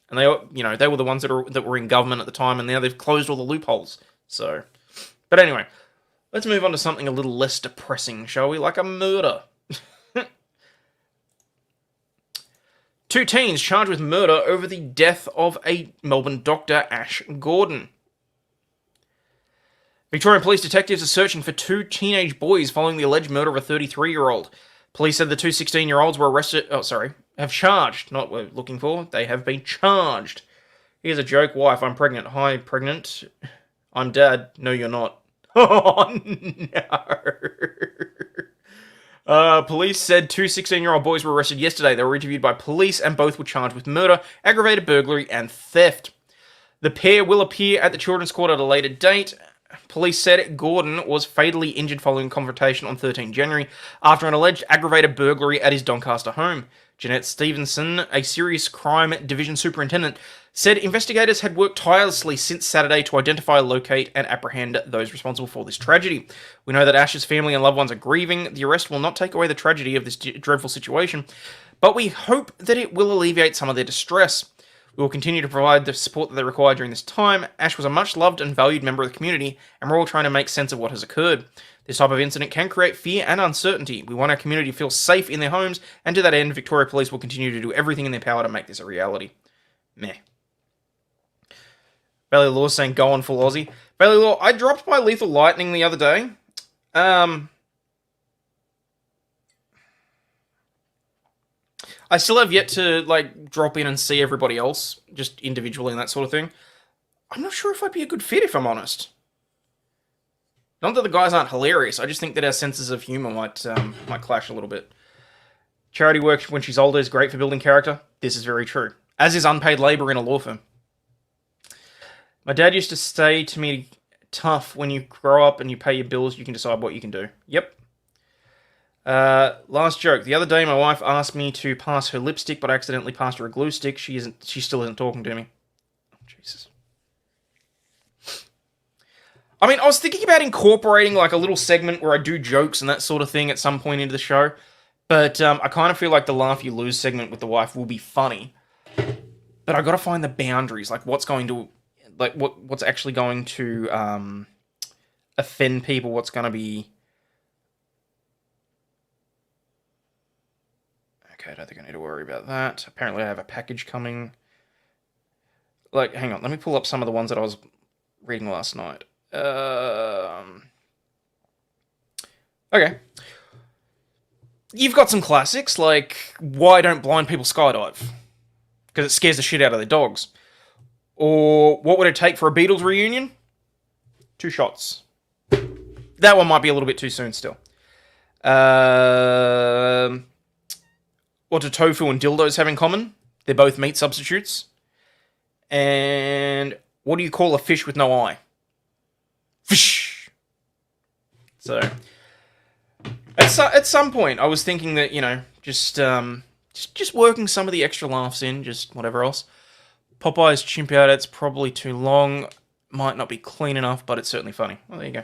And they were the ones that were in government at the time, and now they've closed all the loopholes, so... But anyway, let's move on to something a little less depressing, shall we? Like a murder. 2 teens charged with murder over the death of a Melbourne doctor, Ash Gordon. Victorian police detectives are searching for 2 teenage boys following the alleged murder of a 33-year-old. Police said the 2 16-year-olds were arrested... have charged. Not were looking for. They have been charged. Here's a joke. Wife, I'm pregnant. Hi, pregnant. I'm dad. No, you're not. Oh, no. Police said 2 16-year-old boys were arrested yesterday. They were interviewed by police and both were charged with murder, aggravated burglary, and theft. The pair will appear at the Children's Court at a later date. Police said Gordon was fatally injured following a confrontation on 13 January after an alleged aggravated burglary at his Doncaster home. Jeanette Stevenson, a serious crime division superintendent, said investigators had worked tirelessly since Saturday to identify, locate, and apprehend those responsible for this tragedy. We know that Ash's family and loved ones are grieving. The arrest will not take away the tragedy of this dreadful situation, but we hope that it will alleviate some of their distress. We will continue to provide the support that they require during this time. Ash was a much loved and valued member of the community, and we're all trying to make sense of what has occurred. This type of incident can create fear and uncertainty. We want our community to feel safe in their homes, and to that end, Victoria Police will continue to do everything in their power to make this a reality. Meh. Bailey Law saying, go on full Aussie. Bailey Law, I dropped by Lethal Lightning the other day. I still have yet to, drop in and see everybody else, just individually and that sort of thing. I'm not sure if I'd be a good fit, if I'm honest. Not that the guys aren't hilarious, I just think that our senses of humour might clash a little bit. Charity work when she's older is great for building character. This is very true. As is unpaid labour in a law firm. My dad used to say to me, tough, when you grow up and you pay your bills, you can decide what you can do. Yep. Last joke. The other day, my wife asked me to pass her lipstick, but I accidentally passed her a glue stick. She still isn't talking to me. Oh, Jesus. I mean, I was thinking about incorporating a little segment where I do jokes and that sort of thing at some point into the show, but I kind of feel like the Laugh You Lose segment with the wife will be funny. But I got to find the boundaries, what's going to, what's actually going to offend people, what's going to be. Okay, I don't think I need to worry about that. Apparently I have a package coming. Hang on, let me pull up some of the ones that I was reading last night. Okay. You've got some classics, like, why don't blind people skydive? Because it scares the shit out of their dogs. Or, what would it take for a Beatles reunion? 2 shots. That one might be a little bit too soon still. what do tofu and dildos have in common? They're both meat substitutes. And what do you call a fish with no eye? Fish. So, at some point, I was thinking that, you know, just working some of the extra laughs in, just whatever else. Popeye's chimp out, it's probably too long. Might not be clean enough, but it's certainly funny. Well, there you go.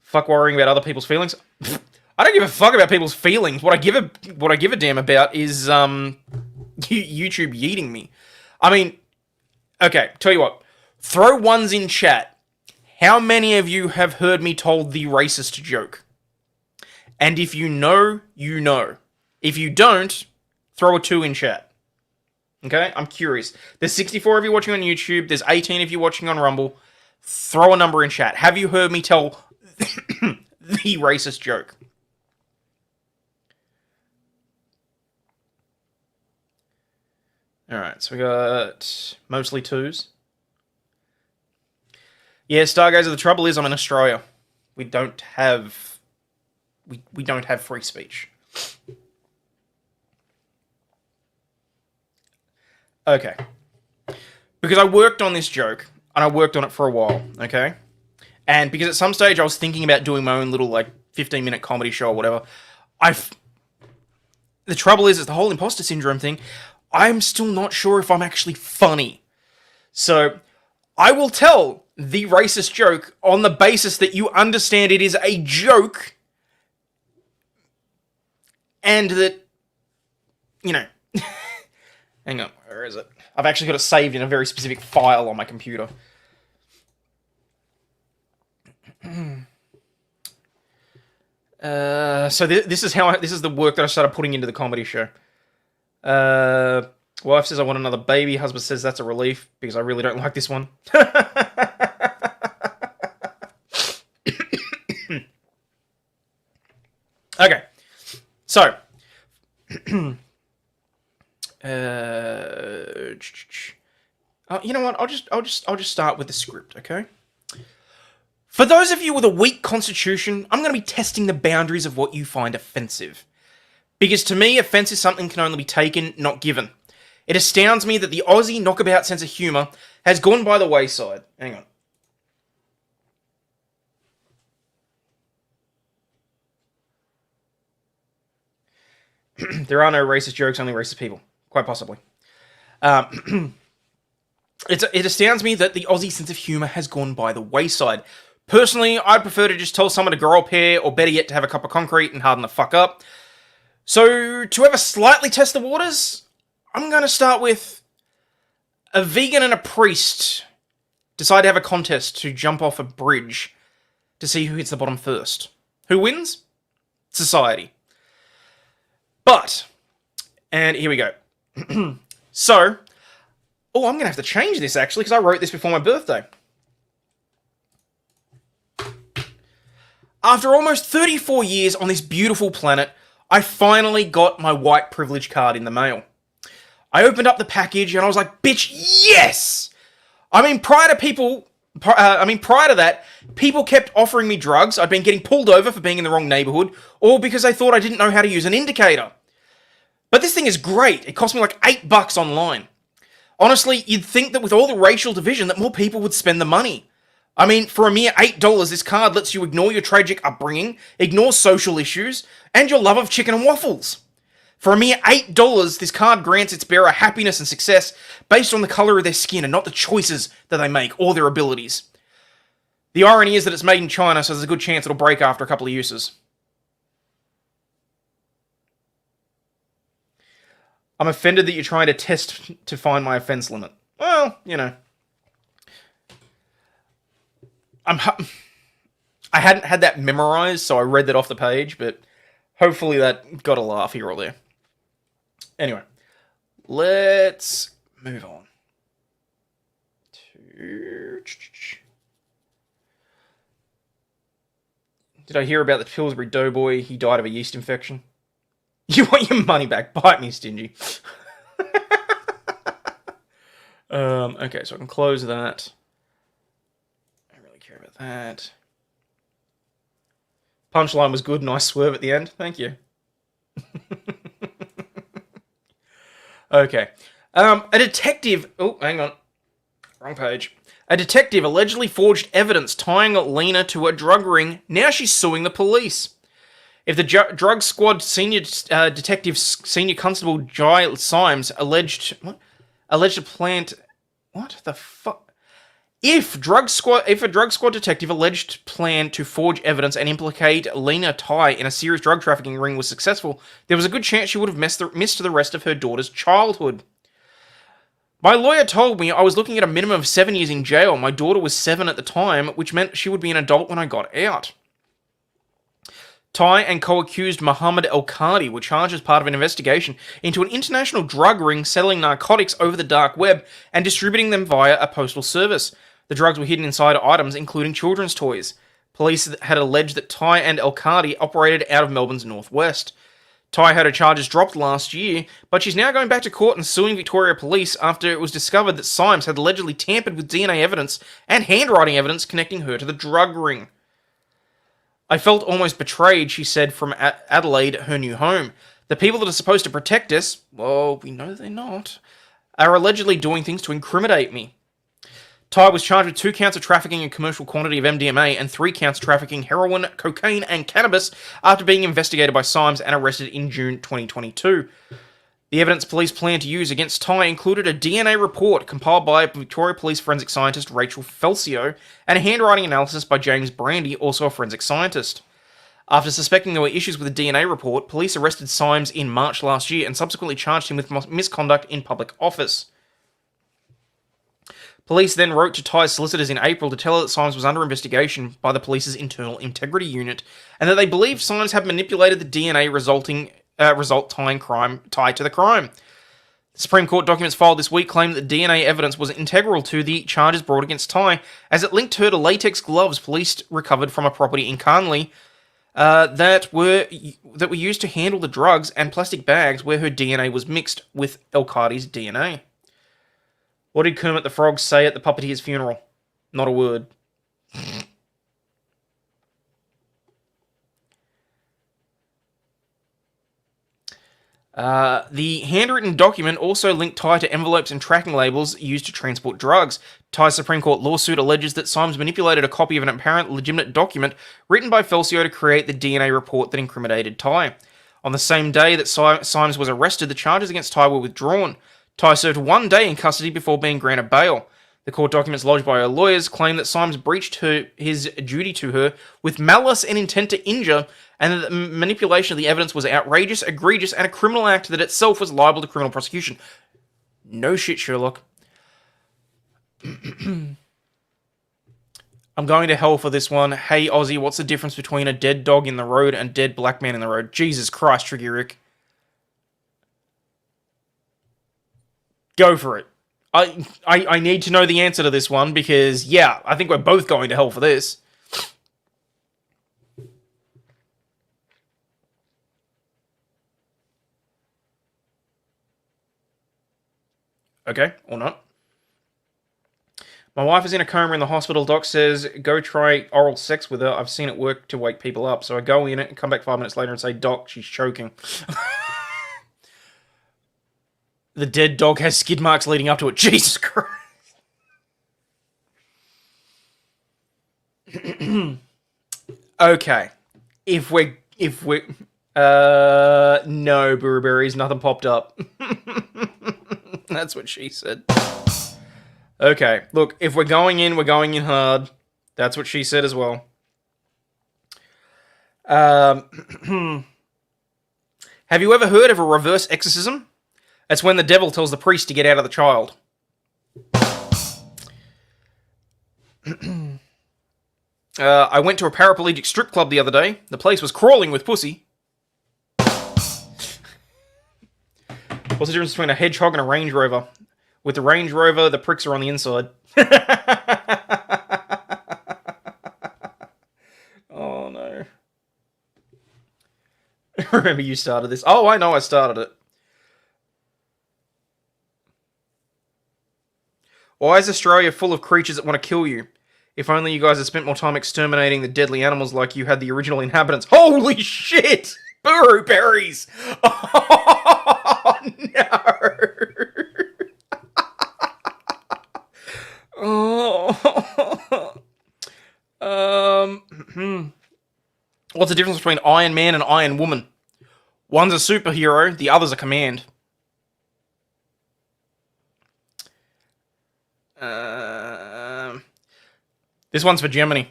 Fuck worrying about other people's feelings. I don't give a fuck about people's feelings. What I give a damn about is YouTube yeeting me. I mean, okay, tell you what. Throw ones in chat. How many of you have heard me told the racist joke? And if you know, you know. If you don't, throw a 2 in chat. Okay? I'm curious. There's 64 of you watching on YouTube. There's 18 of you watching on Rumble. Throw a number in chat. Have you heard me tell the racist joke? Alright, so we got mostly 2s. Yeah, Stargazer, the trouble is I'm in Australia. We don't have... We don't have free speech. Okay. Because I worked on this joke, and I worked on it for a while, okay? And because at some stage I was thinking about doing my own little, like, 15-minute comedy show or whatever, the trouble is, it's the whole imposter syndrome thing. I'm still not sure if I'm actually funny. So, I will tell the racist joke on the basis that you understand it is a joke, and that, you know... Hang on, where is it? I've actually got it saved in a very specific file on my computer. So this is the work that I started putting into the comedy show. Wife says I want another baby. Husband says that's a relief because I really don't like this one. Okay, so you know what? I'll just start with the script, okay? For those of you with a weak constitution, I'm going to be testing the boundaries of what you find offensive. Because to me, offense is something that can only be taken, not given. It astounds me that the Aussie knockabout sense of humour has gone by the wayside. Hang on. There are no racist jokes, only racist people. Quite possibly. It astounds me that the Aussie sense of humour has gone by the wayside. Personally, I'd prefer to just tell someone to grow a pair, or better yet, to have a cup of concrete and harden the fuck up. So, to ever slightly test the waters, I'm going to start with a vegan and a priest decide to have a contest to jump off a bridge to see who hits the bottom first. Who wins? Society. But, and here we go. So, I'm going to have to change this actually, because I wrote this before my birthday. After almost 34 years on this beautiful planet, I finally got my white privilege card in the mail. I opened up the package and I was like, bitch, yes! I mean, prior to that, people kept offering me drugs. I'd been getting pulled over for being in the wrong neighborhood, or because they thought I didn't know how to use an indicator. But this thing is great. It cost me like $8 online. Honestly, you'd think that with all the racial division that more people would spend the money. I mean, for a mere $8, this card lets you ignore your tragic upbringing, ignore social issues, and your love of chicken and waffles. For a mere $8, this card grants its bearer happiness and success based on the colour of their skin and not the choices that they make or their abilities. The irony is that it's made in China, so there's a good chance it'll break after a couple of uses. I'm offended that you're trying to test to find my offense limit. Well, you know. I hadn't had that memorized, so I read that off the page, but hopefully that got a laugh here or there. Anyway, let's move on. Did I hear about the Pillsbury Doughboy? He died of a yeast infection. You want your money back? Bite me, stingy. Okay, so I can close that. Care about that. Punchline was good, nice swerve at the end. Thank you. Okay. A detective... Oh, hang on. Wrong page. A detective allegedly forged evidence tying Lena to a drug ring. Now she's suing the police. If the drug squad senior detective, senior constable Jai Symes alleged a plant... What the fuck? If a drug squad detective alleged plan to forge evidence and implicate Lena Tai in a serious drug trafficking ring was successful, there was a good chance she would have missed the rest of her daughter's childhood. My lawyer told me I was looking at a minimum of 7 years in jail. My daughter was 7 at the time, which meant she would be an adult when I got out. Tai and co-accused Muhammad El-Qadi were charged as part of an investigation into an international drug ring selling narcotics over the dark web and distributing them via a postal service. The drugs were hidden inside items, including children's toys. Police had alleged that Tai and El-Qadi operated out of Melbourne's northwest. Tai had her charges dropped last year, but she's now going back to court and suing Victoria Police after it was discovered that Symes had allegedly tampered with DNA evidence and handwriting evidence connecting her to the drug ring. I felt almost betrayed, she said from Adelaide, her new home. The people that are supposed to protect us, well, we know they're not, are allegedly doing things to incriminate me. Tai was charged with 2 counts of trafficking in commercial quantity of MDMA and 3 counts trafficking heroin, cocaine, and cannabis after being investigated by Symes and arrested in June 2022. The evidence police planned to use against Tai included a DNA report compiled by Victoria Police forensic scientist Rachel Felsio and a handwriting analysis by James Brandy, also a forensic scientist. After suspecting there were issues with the DNA report, police arrested Symes in March last year and subsequently charged him with misconduct in public office. Police then wrote to Tai's solicitors in April to tell her that Symes was under investigation by the police's internal integrity unit, and that they believed Symes had manipulated the DNA result tying Tai to the crime. The Supreme Court documents filed this week claim that DNA evidence was integral to the charges brought against Tai, as it linked her to latex gloves police recovered from a property in Carnley that were used to handle the drugs, and plastic bags where her DNA was mixed with El-Qadi's DNA. What did Kermit the Frog say at the puppeteer's funeral? Not a word. The handwritten document also linked Tai to envelopes and tracking labels used to transport drugs. Tai's Supreme Court lawsuit alleges that Symes manipulated a copy of an apparent legitimate document written by Felsio to create the DNA report that incriminated Tai. On the same day that Symes was arrested, the charges against Tai were withdrawn. Tai served 1 day in custody before being granted bail. The court documents lodged by her lawyers claim that Symes breached his duty to her with malice and intent to injure, and that the manipulation of the evidence was outrageous, egregious, and a criminal act that itself was liable to criminal prosecution. No shit, Sherlock. I'm going to hell for this one. Hey, Aussie, what's the difference between a dead dog in the road and dead black man in the road? Jesus Christ, Tricky Rick. Go for it. I need to know the answer to this one because, yeah, I think we're both going to hell for this. Okay, or not. My wife is in a coma in the hospital. Doc says, go try oral sex with her. I've seen it work to wake people up. So I go in it and come back 5 minutes later and say, Doc, she's choking. The dead dog has skid marks leading up to it. Jesus Christ. Okay. If we're... No, Burberries, nothing popped up. That's what she said. Okay, look, if we're going in hard. That's what she said as well. Have you ever heard of a reverse exorcism? That's when the devil tells the priest to get out of the child. I went to a paraplegic strip club the other day. The place was crawling with pussy. What's the difference between a hedgehog and a Range Rover? With the Range Rover, the pricks are on the inside. Oh, no. Remember you started this. Oh, I know I started it. Why is Australia full of creatures that want to kill you? If only you guys had spent more time exterminating the deadly animals like you had the original inhabitants. Holy shit! Burrow berries! Oh, no! Oh. What's the difference between Iron Man and Iron Woman? One's a superhero, the other's a command. This one's for Germany.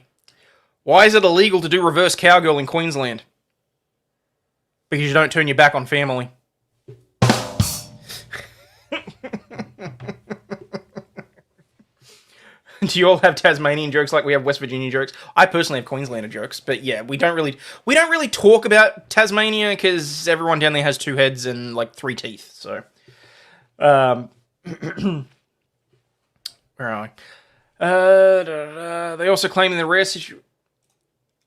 Why is it illegal to do reverse cowgirl in Queensland? Because you don't turn your back on family. Do you all have Tasmanian jokes like we have West Virginia jokes? I personally have Queenslander jokes, but yeah, we don't really talk about Tasmania because everyone down there has 2 heads and like 3 teeth. So, where are I? They also claim in the rare situation.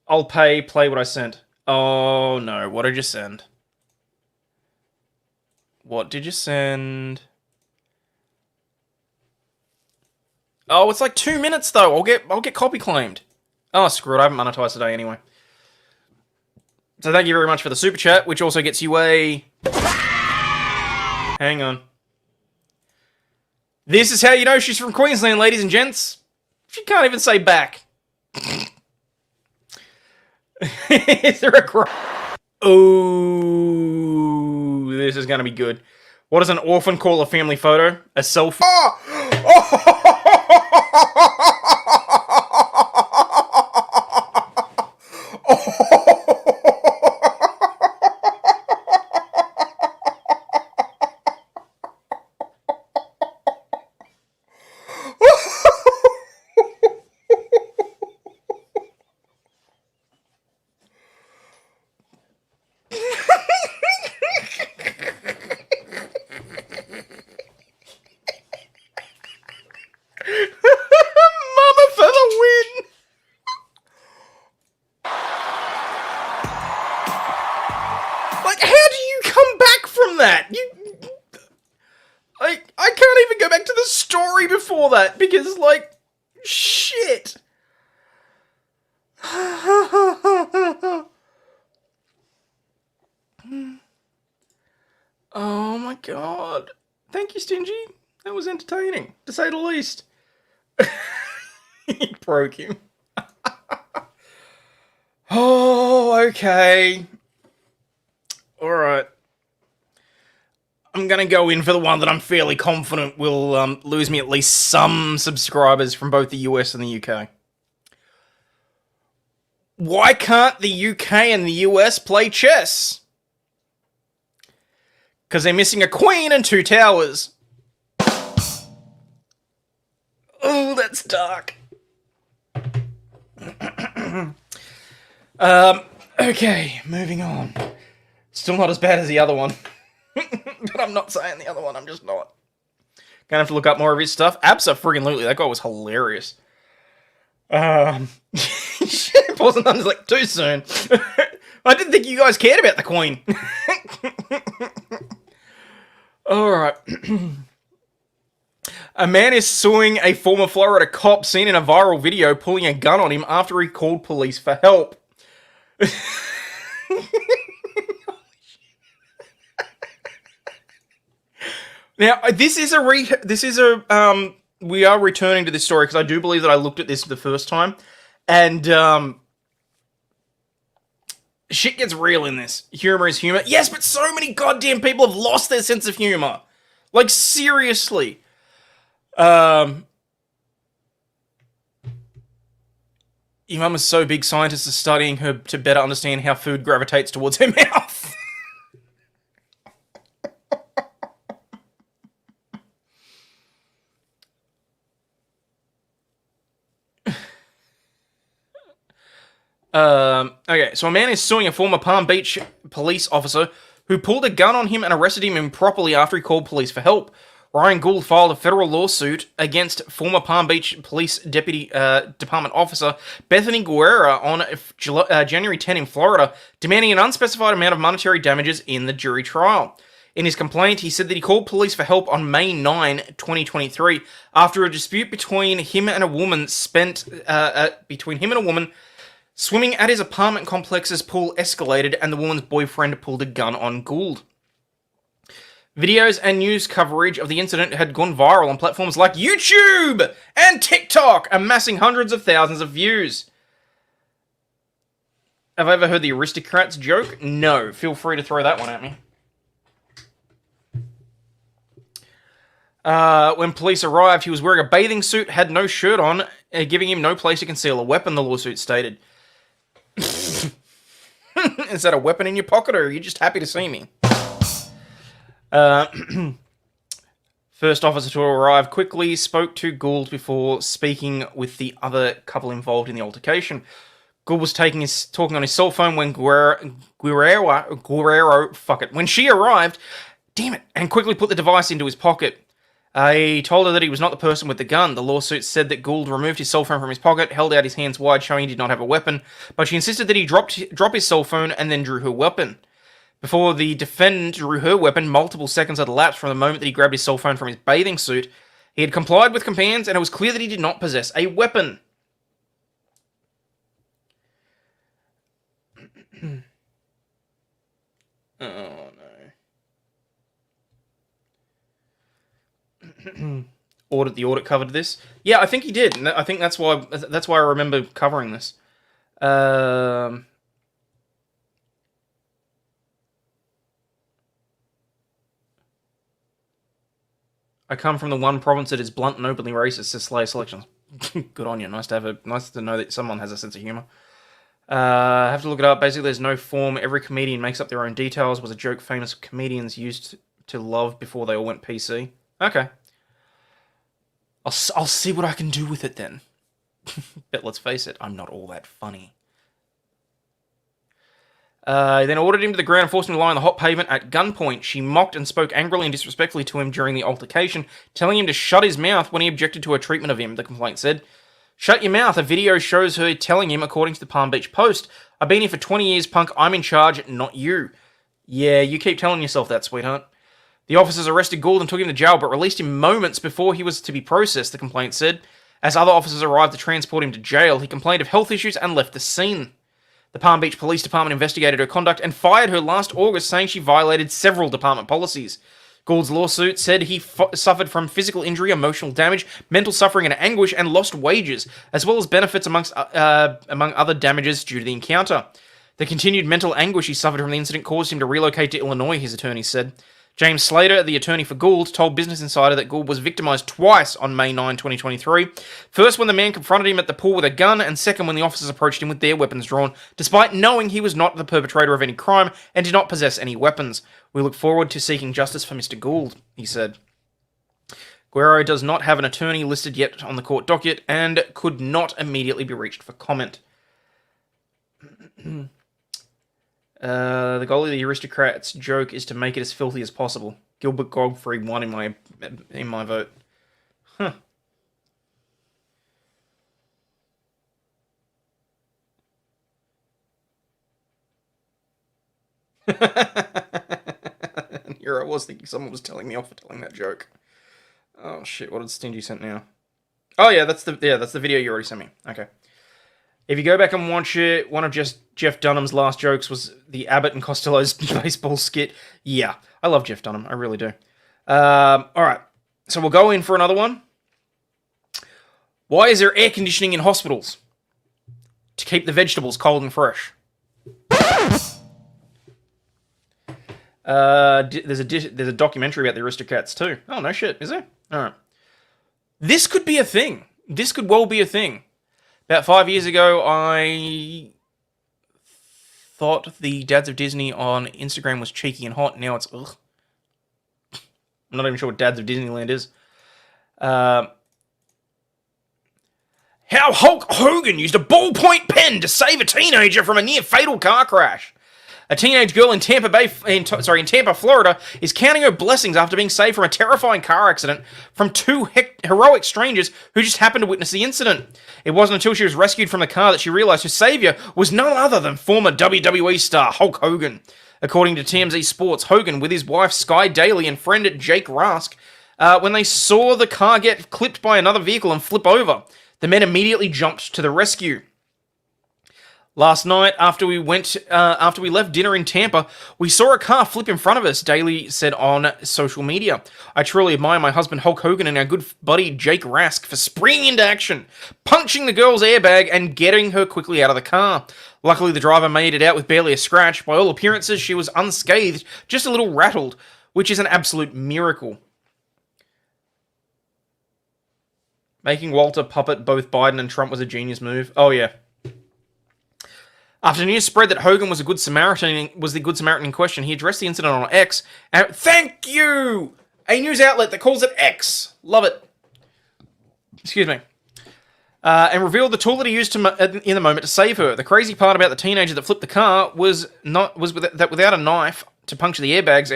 I'll play what I sent. Oh no, what did you send? What did you send? Oh, it's like 2 minutes though. I'll get copy claimed. Oh, screw it. I haven't monetized today anyway. So thank you very much for the super chat, which also gets you a... Hang on. This is how you know she's from Queensland, ladies and gents. She can't even say back. Is there a... Oh, this is going to be good. What does an orphan call a family photo? A selfie? Oh! Mama for the win! Like, how do you come back from that? I can't even go back to the story before that because, like, shit. Oh my god. Thank you, Stingy. That was entertaining, to say the least. He broke him. Oh, okay. Alright. I'm gonna go in for the one that I'm fairly confident will lose me at least some subscribers from both the US and the UK. Why can't the UK and the US play chess? Because they're missing a queen and 2 towers. Oh, that's dark. Okay, moving on. Still not as bad as the other one. But I'm not saying the other one, I'm just not. Gonna have to look up more of his stuff. Abso-friggin-lutely, that guy was hilarious. Pause and Thunder's like, too soon. I didn't think you guys cared about the Queen. Alright. A man is suing a former Florida cop seen in a viral video pulling a gun on him after he called police for help. Now, we are returning to this story because I do believe that I looked at this the first time, and shit gets real in this. Humor is humor. Yes, but so many goddamn people have lost their sense of humor. Like, seriously. Your mum is so big, scientists are studying her to better understand how food gravitates towards her mouth. Okay, so a man is suing a former Palm Beach police officer who pulled a gun on him and arrested him improperly after he called police for help. Ryan Gould filed a federal lawsuit against former Palm Beach Police Deputy Department Officer Bethany Guerra on January 10 in Florida, demanding an unspecified amount of monetary damages in the jury trial. In his complaint, he said that he called police for help on May 9, 2023, after a dispute between him and a woman swimming at his apartment complex's pool escalated and the woman's boyfriend pulled a gun on Gould. Videos and news coverage of the incident had gone viral on platforms like YouTube and TikTok, amassing hundreds of thousands of views. Have I ever heard the aristocrats joke? No. Feel free to throw that one at me. When police arrived, he was wearing a bathing suit, had no shirt on, giving him no place to conceal a weapon, the lawsuit stated. Is that a weapon in your pocket, or are you just happy to see me? First officer to arrive quickly spoke to Gould before speaking with the other couple involved in the altercation. Gould was talking on his cell phone when when she arrived, damn it, and quickly put the device into his pocket. He told her that he was not the person with the gun. The lawsuit said that Gould removed his cell phone from his pocket, held out his hands wide, showing he did not have a weapon, but she insisted that he drop his cell phone and then drew her weapon. Before the defendant drew her weapon, multiple seconds had elapsed from the moment that he grabbed his cell phone from his bathing suit. He had complied with commands, and it was clear that he did not possess a weapon. Oh, no. The audit covered this. Yeah, I think he did. I think that's why I remember covering this. I come from the one province that is blunt and openly racist, says Slayer Selections. Good on you. Nice to know that someone has a sense of humor. I have to look it up. Basically, there's no form. Every comedian makes up their own details. Was a joke famous comedians used to love before they all went PC. Okay. I'll see what I can do with it then. But let's face it, I'm not all that funny. Then ordered him to the ground and forced him to lie on the hot pavement at gunpoint. She mocked and spoke angrily and disrespectfully to him during the altercation, telling him to shut his mouth when he objected to her treatment of him, the complaint said. Shut your mouth. A video shows her telling him, according to the Palm Beach Post. I've been here for 20 years, punk. I'm in charge, not you. Yeah, you keep telling yourself that, sweetheart. The officers arrested Gould and took him to jail, but released him moments before he was to be processed, the complaint said. As other officers arrived to transport him to jail, he complained of health issues and left the scene. The Palm Beach Police Department investigated her conduct and fired her last August, saying she violated several department policies. Gould's lawsuit said he suffered from physical injury, emotional damage, mental suffering and anguish, and lost wages, as well as benefits among other damages due to the encounter. The continued mental anguish he suffered from the incident caused him to relocate to Illinois, his attorney said. James Slater, the attorney for Gould, told Business Insider that Gould was victimised twice on May 9, 2023. First when the man confronted him at the pool with a gun, and second when the officers approached him with their weapons drawn, despite knowing he was not the perpetrator of any crime and did not possess any weapons. We look forward to seeking justice for Mr. Gould, he said. Guerrero does not have an attorney listed yet on the court docket and could not immediately be reached for comment. The goal of the aristocrats joke is to make it as filthy as possible. Gilbert Godfrey won in my vote. Huh. And here I was thinking someone was telling me off for telling that joke. Oh shit! What did Stingy send now? Oh yeah, that's the video you already sent me. Okay. If you go back and watch it, one of Jeff Dunham's last jokes was the Abbott and Costello's baseball skit. Yeah, I love Jeff Dunham. I really do. All right, so we'll go in for another one. Why is there air conditioning in hospitals? To keep the vegetables cold and fresh. There's a documentary about the aristocrats too. Oh, no shit, is there? All right. This could be a thing. This could well be a thing. About 5 years ago, I thought the Dads of Disney on Instagram was cheeky and hot. Now it's, ugh. I'm not even sure what Dads of Disneyland is. How Hulk Hogan used a ballpoint pen to save a teenager from a near-fatal car crash. A teenage girl in Tampa, Florida, is counting her blessings after being saved from a terrifying car accident from two heroic strangers who just happened to witness the incident. It wasn't until she was rescued from the car that she realized her savior was none other than former WWE star Hulk Hogan. According to TMZ Sports, Hogan, with his wife Sky Daly and friend Jake Rask, when they saw the car get clipped by another vehicle and flip over, the men immediately jumped to the rescue. Last night, after we left dinner in Tampa, we saw a car flip in front of us, Daly said on social media. I truly admire my husband Hulk Hogan and our good buddy Jake Rask for springing into action, punching the girl's airbag and getting her quickly out of the car. Luckily, the driver made it out with barely a scratch. By all appearances, she was unscathed, just a little rattled, which is an absolute miracle. Making Walter puppet both Biden and Trump was a genius move. Oh, yeah. After news spread that Hogan was the Good Samaritan in question, he addressed the incident on X. And thank you! A news outlet that calls it X. Love it. Excuse me. And revealed the tool that he used in the moment to save her. The crazy part about the teenager that flipped the car was that without a knife to puncture the airbags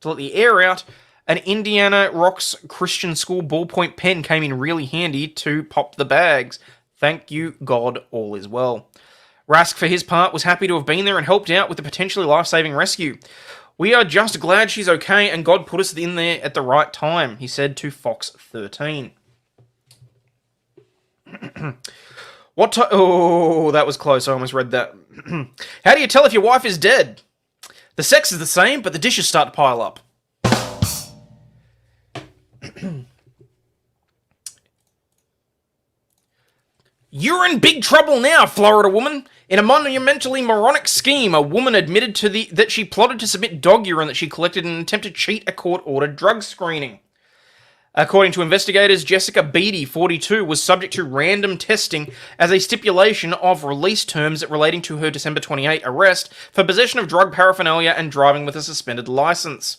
to let the air out, an Indiana Rocks Christian School ballpoint pen came in really handy to pop the bags. Thank you, God, all is well. Rask, for his part, was happy to have been there and helped out with the potentially life-saving rescue. We are just glad she's okay and God put us in there at the right time, he said to Fox 13. Oh, that was close. I almost read that. How do you tell if your wife is dead? The sex is the same, but the dishes start to pile up. You're in big trouble now, Florida woman. In a monumentally moronic scheme, a woman admitted that she plotted to submit dog urine that she collected in an attempt to cheat a court-ordered drug screening. According to investigators, Jessica Beatty, 42, was subject to random testing as a stipulation of release terms relating to her December 28 arrest for possession of drug paraphernalia and driving with a suspended license.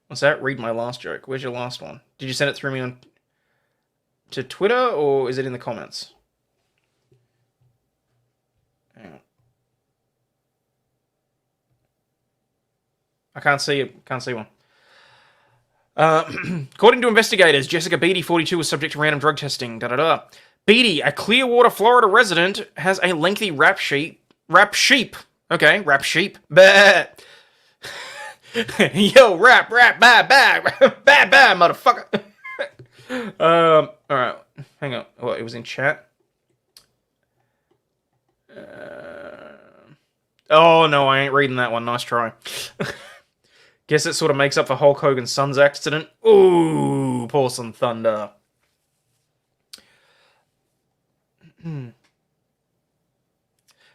What's that? Read my last joke. Where's your last one? Did you send it through me to Twitter, or is it in the comments? Hang on. I can't see it. Can't see one. According to investigators, Jessica Beatty, 42, was subject to random drug testing. Beatty, a Clearwater, Florida resident, has a lengthy rap sheep. Okay, rap sheep. Bah. Yo, rap, bad, motherfucker. Alright, hang on. Well, it was in chat. Oh, no, I ain't reading that one. Nice try. Guess it sort of makes up for Hulk Hogan's son's accident. Ooh, pour some thunder.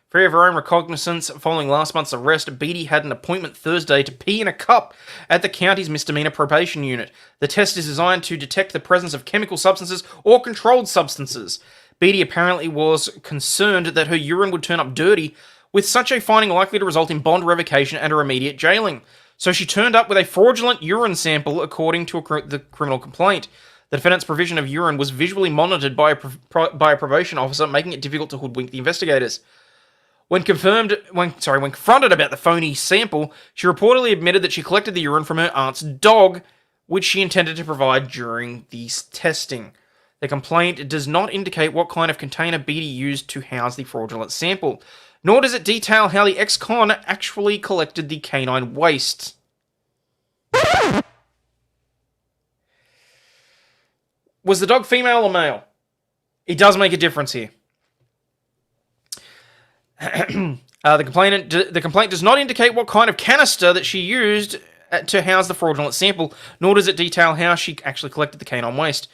Free of her own recognizance, following last month's arrest, Beatty had an appointment Thursday to pee in a cup at the county's misdemeanor probation unit. The test is designed to detect the presence of chemical substances or controlled substances. Beatty apparently was concerned that her urine would turn up dirty, with such a finding likely to result in bond revocation and her immediate jailing. So she turned up with a fraudulent urine sample, according to the criminal complaint. The defendant's provision of urine was visually monitored by a probation officer, making it difficult to hoodwink the investigators. When confronted about the phony sample, she reportedly admitted that she collected the urine from her aunt's dog, which she intended to provide during the testing. The complaint does not indicate what kind of container Beatty used to house the fraudulent sample, nor does it detail how the ex-con actually collected the canine waste. Was the dog female or male? It does make a difference here. The complaint does not indicate what kind of canister that she used to house the fraudulent sample, nor does it detail how she actually collected the canine waste.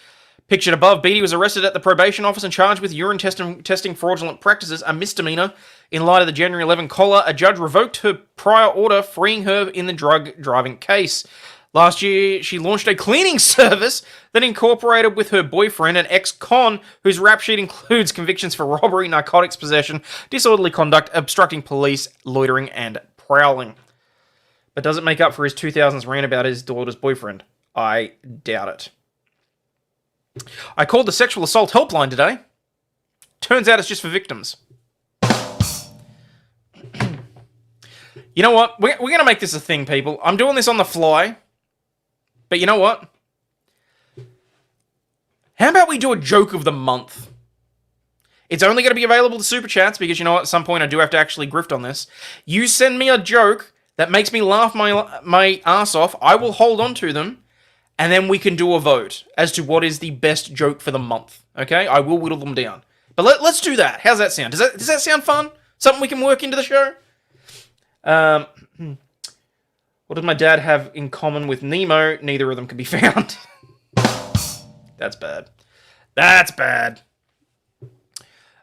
Pictured above, Beatty was arrested at the probation office and charged with urine testing fraudulent practices, a misdemeanor. In light of the January 11 collar, a judge revoked her prior order, freeing her in the drug driving case. Last year, she launched a cleaning service that incorporated with her boyfriend, an ex-con, whose rap sheet includes convictions for robbery, narcotics possession, disorderly conduct, obstructing police, loitering, and prowling. But does it make up for his 2000s rant about his daughter's boyfriend? I doubt it. I called the sexual assault helpline today. Turns out it's just for victims. You know what? We're going to make this a thing, people. I'm doing this on the fly. But you know what? How about we do a joke of the month? It's only going to be available to Super Chats because, you know what, at some point I do have to actually grift on this. You send me a joke that makes me laugh my ass off. I will hold on to them. And then we can do a vote as to what is the best joke for the month. Okay? I will whittle them down. let's do that. How's that sound? Does that sound fun? Something we can work into the show? What does my dad have in common with Nemo? Neither of them can be found. That's bad. That's bad.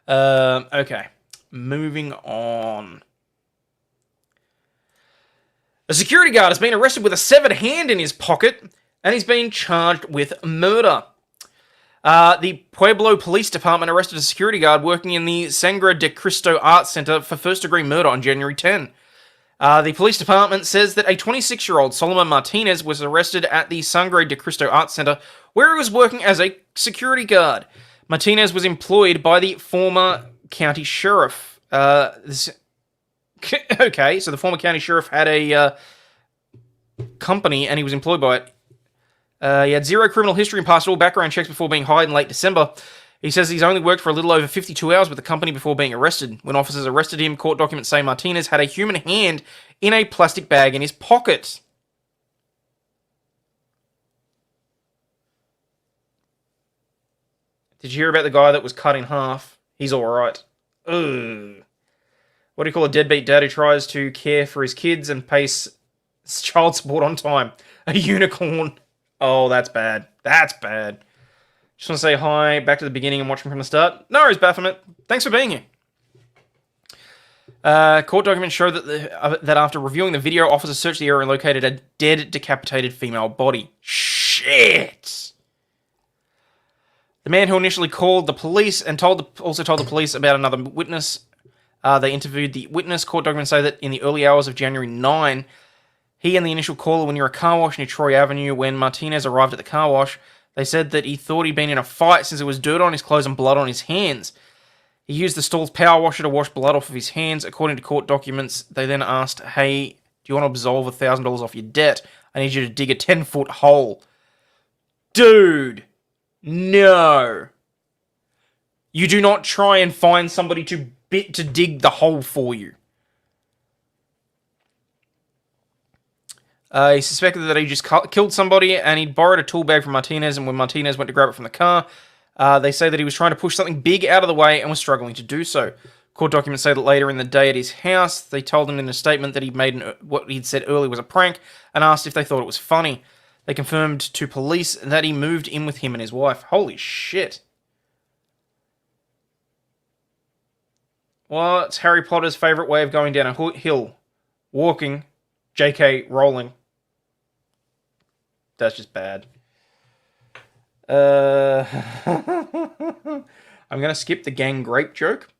Okay. Moving on. A security guard has been arrested with a severed hand in his pocket, and he's been charged with murder. The Pueblo Police Department arrested a security guard working in the Sangre de Cristo Arts Center for first-degree murder on January 10. The police department says that a 26-year-old Solomon Martinez was arrested at the Sangre de Cristo Arts Center, where he was working as a security guard. Martinez was employed by the former county sheriff. Okay, so the former county sheriff had a company, and he was employed by it. He had zero criminal history and passed all background checks before being hired in late December. He says he's only worked for a little over 52 hours with the company before being arrested. When officers arrested him, court documents say Martinez had a human hand in a plastic bag in his pocket. Did you hear about the guy that was cut in half? He's alright. Ugh. What do you call a deadbeat dad who tries to care for his kids and pays child support on time? A unicorn. Oh, that's bad. That's bad. Just want to say hi, back to the beginning and watching from the start. No worries, Baphomet. Thanks for being here. Court documents show that after reviewing the video, officers searched the area and located a dead, decapitated female body. Shit! The man who initially called the police and also told the police about another witness. They interviewed the witness. Court documents say that in the early hours of January 9, he and the initial caller were near a car wash near Troy Avenue. When Martinez arrived at the car wash, they said that he thought he'd been in a fight since there was dirt on his clothes and blood on his hands. He used the stall's power washer to wash blood off of his hands. According to court documents, they then asked, "Hey, do you want to absolve $1,000 off your debt? I need you to dig a 10-foot hole." Dude, no. You do not try and find somebody to dig the hole for you. He suspected that he just killed somebody, and he'd borrowed a tool bag from Martinez, and when Martinez went to grab it from the car, they say that he was trying to push something big out of the way and was struggling to do so. Court documents say that later in the day at his house, they told him in a statement that he'd made what he'd said earlier was a prank, and asked if they thought it was funny. They confirmed to police that he moved in with him and his wife. Holy shit. What's Harry Potter's favourite way of going down a hill? Walking. JK, rolling. That's just bad. I'm going to skip the gang grape joke.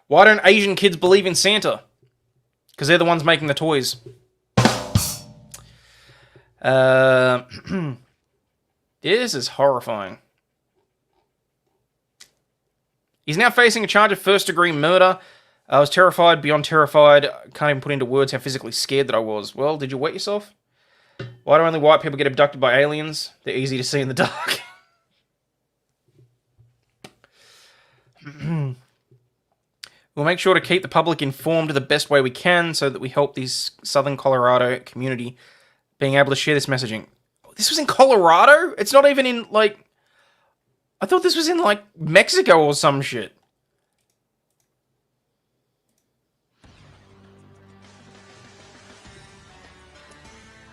Why don't Asian kids believe in Santa? Because they're the ones making the toys. This is horrifying. He's now facing a charge of first-degree murder. I was terrified, beyond terrified. Can't even put into words how physically scared that I was. Well, did you wet yourself? Why do only white people get abducted by aliens? They're easy to see in the dark. We'll make sure to keep the public informed the best way we can so that we help this Southern Colorado community being able to share this messaging. This was in Colorado? It's not even in, like... I thought this was in, like, Mexico or some shit.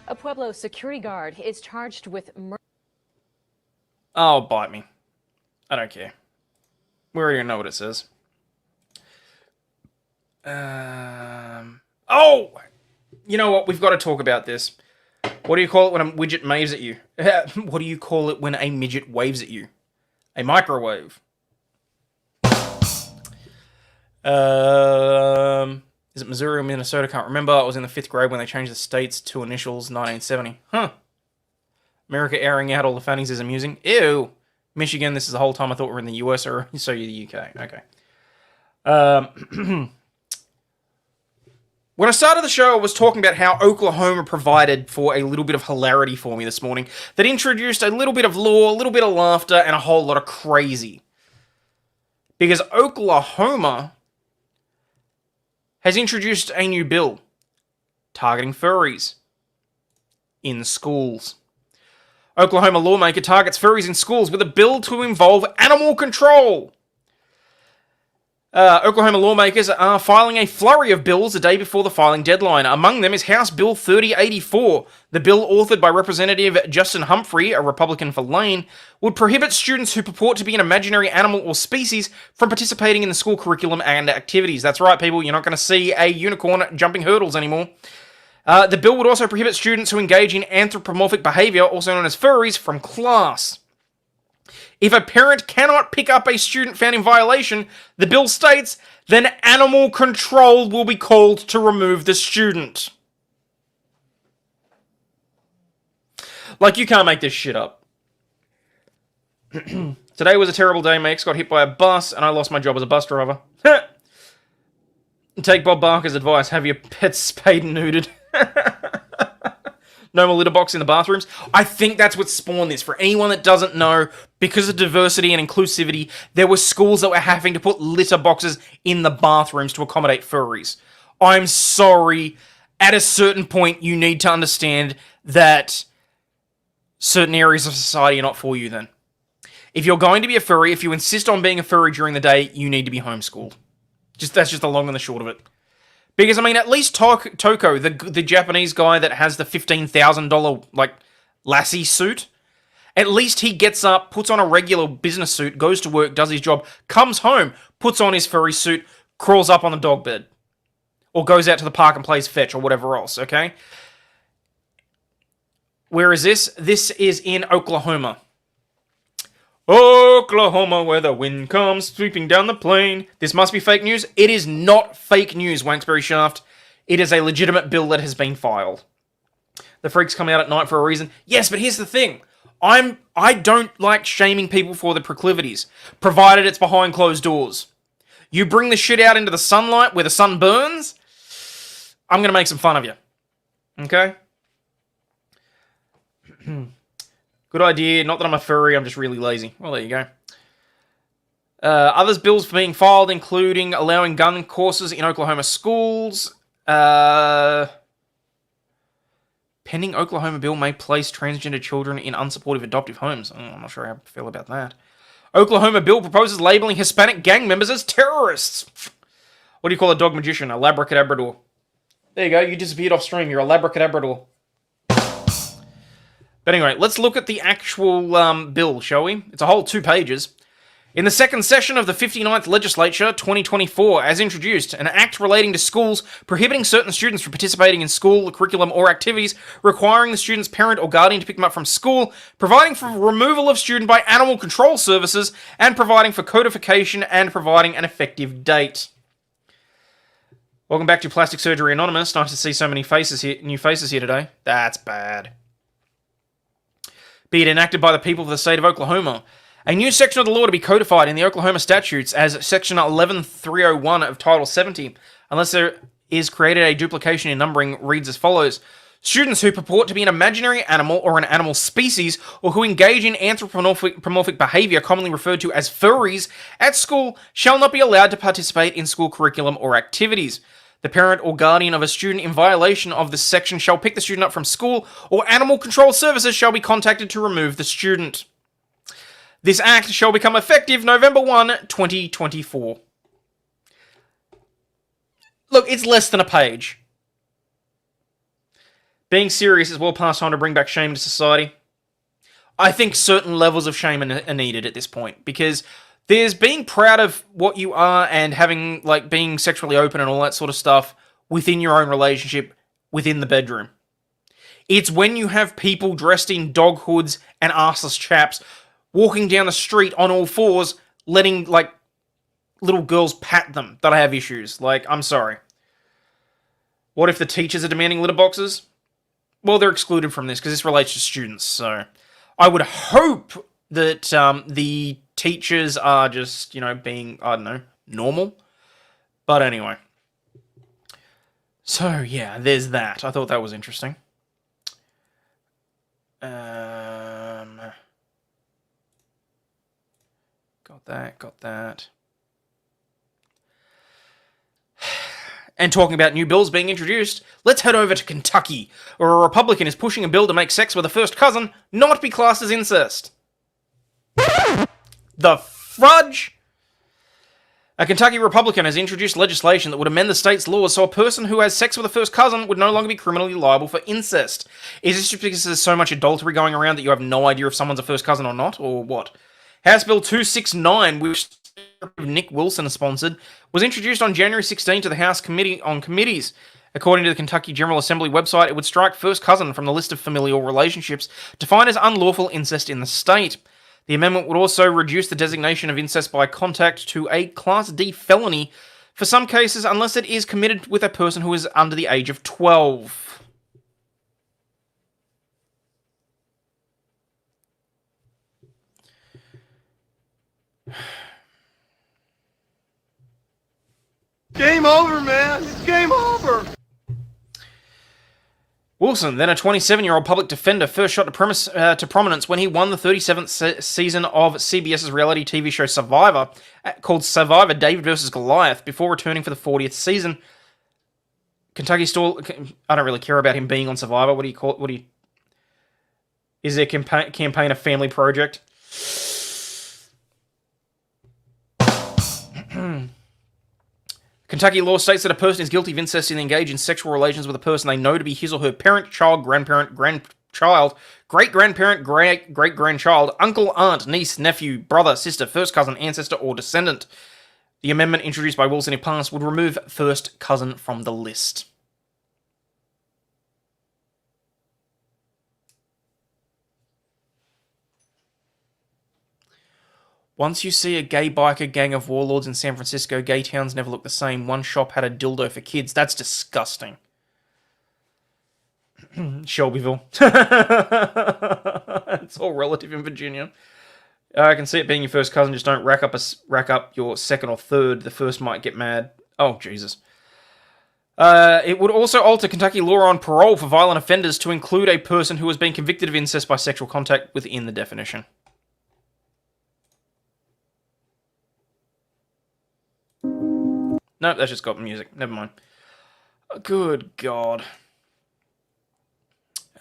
A Pueblo security guard is charged with murder. Oh, bite me. I don't care. We already know what it says. Oh! You know what? We've got to talk about this. What do you call it when a widget waves at you? What do you call it when a midget waves at you? A microwave. Is it Missouri or Minnesota? Can't remember. I was in the 5th grade when they changed the states to initials, 1970. Huh. America airing out all the funnies is amusing. Ew. Michigan, this is the whole time I thought we were in the US, or so you're the UK. Okay. When I started the show, I was talking about how Oklahoma provided for a little bit of hilarity for me this morning that introduced a little bit of lore, a little bit of laughter, and a whole lot of crazy. Because Oklahoma has introduced a new bill targeting furries in schools. Oklahoma lawmaker targets furries in schools with a bill to involve animal control. Oklahoma lawmakers are filing a flurry of bills a day before the filing deadline. Among them is House Bill 3084. The bill, authored by Representative Justin Humphrey, a Republican for Lane, would prohibit students who purport to be an imaginary animal or species from participating in the school curriculum and activities. That's right, people, you're not going to see a unicorn jumping hurdles anymore. The bill would also prohibit students who engage in anthropomorphic behavior, also known as furries, from class. If a parent cannot pick up a student found in violation, the bill states, then animal control will be called to remove the student. Like, you can't make this shit up. Today was a terrible day. My ex got hit by a bus, and I lost my job as a bus driver. Take Bob Barker's advice. Have your pets spayed and neutered. No more litter box in the bathrooms. I think that's what spawned this. For anyone that doesn't know, because of diversity and inclusivity, there were schools that were having to put litter boxes in the bathrooms to accommodate furries. I'm sorry. At a certain point, you need to understand that certain areas of society are not for you then. If you're going to be a furry, if you insist on being a furry during the day, you need to be homeschooled. That's just the long and the short of it. Because, I mean, at least Toko, the Japanese guy that has the $15,000, like, lassie suit, at least he gets up, puts on a regular business suit, goes to work, does his job, comes home, puts on his furry suit, crawls up on the dog bed. Or goes out to the park and plays fetch or whatever else, okay? Where is this? This is in Oklahoma. Oklahoma, where the wind comes sweeping down the plain. This must be fake news. It is not fake news, Wanksbury Shaft. It is a legitimate bill that has been filed. The freaks come out at night for a reason. Yes, but here's the thing. I don't like shaming people for their proclivities, provided it's behind closed doors. You bring the shit out into the sunlight where the sun burns, I'm going to make some fun of you. Okay? Good idea. Not that I'm a furry, I'm just really lazy. Well, there you go. Others bills being filed, including allowing gun courses in Oklahoma schools. Pending Oklahoma bill may place transgender children in unsupportive adoptive homes. I'm not sure how I feel about that. Oklahoma bill proposes labeling Hispanic gang members as terrorists. What do you call a dog magician? A labracadabrador. There you go. You disappeared off stream. You're a labracadabrador. But anyway, let's look at the actual bill, shall we? It's a whole 2 pages. In the second session of the 59th Legislature, 2024, as introduced, an act relating to schools prohibiting certain students from participating in school curriculum or activities, requiring the student's parent or guardian to pick them up from school, providing for removal of student by animal control services, and providing for codification and providing an effective date. Welcome back to Plastic Surgery Anonymous. Nice to see so many new faces here today. That's bad. Be it enacted by the people of the state of Oklahoma. A new section of the law to be codified in the Oklahoma statutes as Section 11301 of Title 70, unless there is created a duplication in numbering, reads as follows. Students who purport to be an imaginary animal or an animal species, or who engage in anthropomorphic behavior, commonly referred to as furries, at school shall not be allowed to participate in school curriculum or activities. The parent or guardian of a student in violation of this section shall pick the student up from school, or animal control services shall be contacted to remove the student. This act shall become effective November 1, 2024. Look, it's less than a page. Being serious is well past time to bring back shame to society. I think certain levels of shame are needed at this point, because there's being proud of what you are and having, like, being sexually open and all that sort of stuff within your own relationship, within the bedroom. It's when you have people dressed in dog hoods and arseless chaps walking down the street on all fours, letting, like, little girls pat them that I have issues. Like, I'm sorry. What if the teachers are demanding litter boxes? Well, they're excluded from this because this relates to students, so I would hope that the teachers are just, being, I don't know, normal. But anyway. So, yeah, there's that. I thought that was interesting. Got that. And talking about new bills being introduced, let's head over to Kentucky, where a Republican is pushing a bill to make sex with a first cousin not be classed as incest. The fudge! A Kentucky Republican has introduced legislation that would amend the state's laws so a person who has sex with a first cousin would no longer be criminally liable for incest. Is this just because there's so much adultery going around that you have no idea if someone's a first cousin or not, or what? House Bill 269, which Nick Wilson has sponsored, was introduced on January 16 to the House Committee on Committees. According to the Kentucky General Assembly website, it would strike first cousin from the list of familial relationships defined as unlawful incest in the state. The amendment would also reduce the designation of incest by contact to a Class D felony for some cases unless it is committed with a person who is under the age of 12. Game over, man. It's game over. Wilson, then a 27-year-old public defender, first shot to prominence when he won the 37th season of CBS's reality TV show Survivor, called Survivor David vs. Goliath, before returning for the 40th season. Kentucky stole... I don't really care about him being on Survivor. What do you call it? Is their campaign a family project? Kentucky law states that a person is guilty of incest if they engage in sexual relations with a person they know to be his or her parent, child, grandparent, grandchild, great-grandparent, great-great-grandchild, uncle, aunt, niece, nephew, brother, sister, first cousin, ancestor, or descendant. The amendment introduced by Wilson if passed would remove first cousin from the list. Once you see a gay biker gang of warlords in San Francisco, gay towns never look the same. One shop had a dildo for kids. That's disgusting. Shelbyville. It's all relative in Virginia. I can see it being your first cousin. Just don't rack up your second or third. The first might get mad. Oh, Jesus. It would also alter Kentucky law on parole for violent offenders to include a person who has been convicted of incest by sexual contact within the definition. Nope, that's just got music. Never mind. Good God.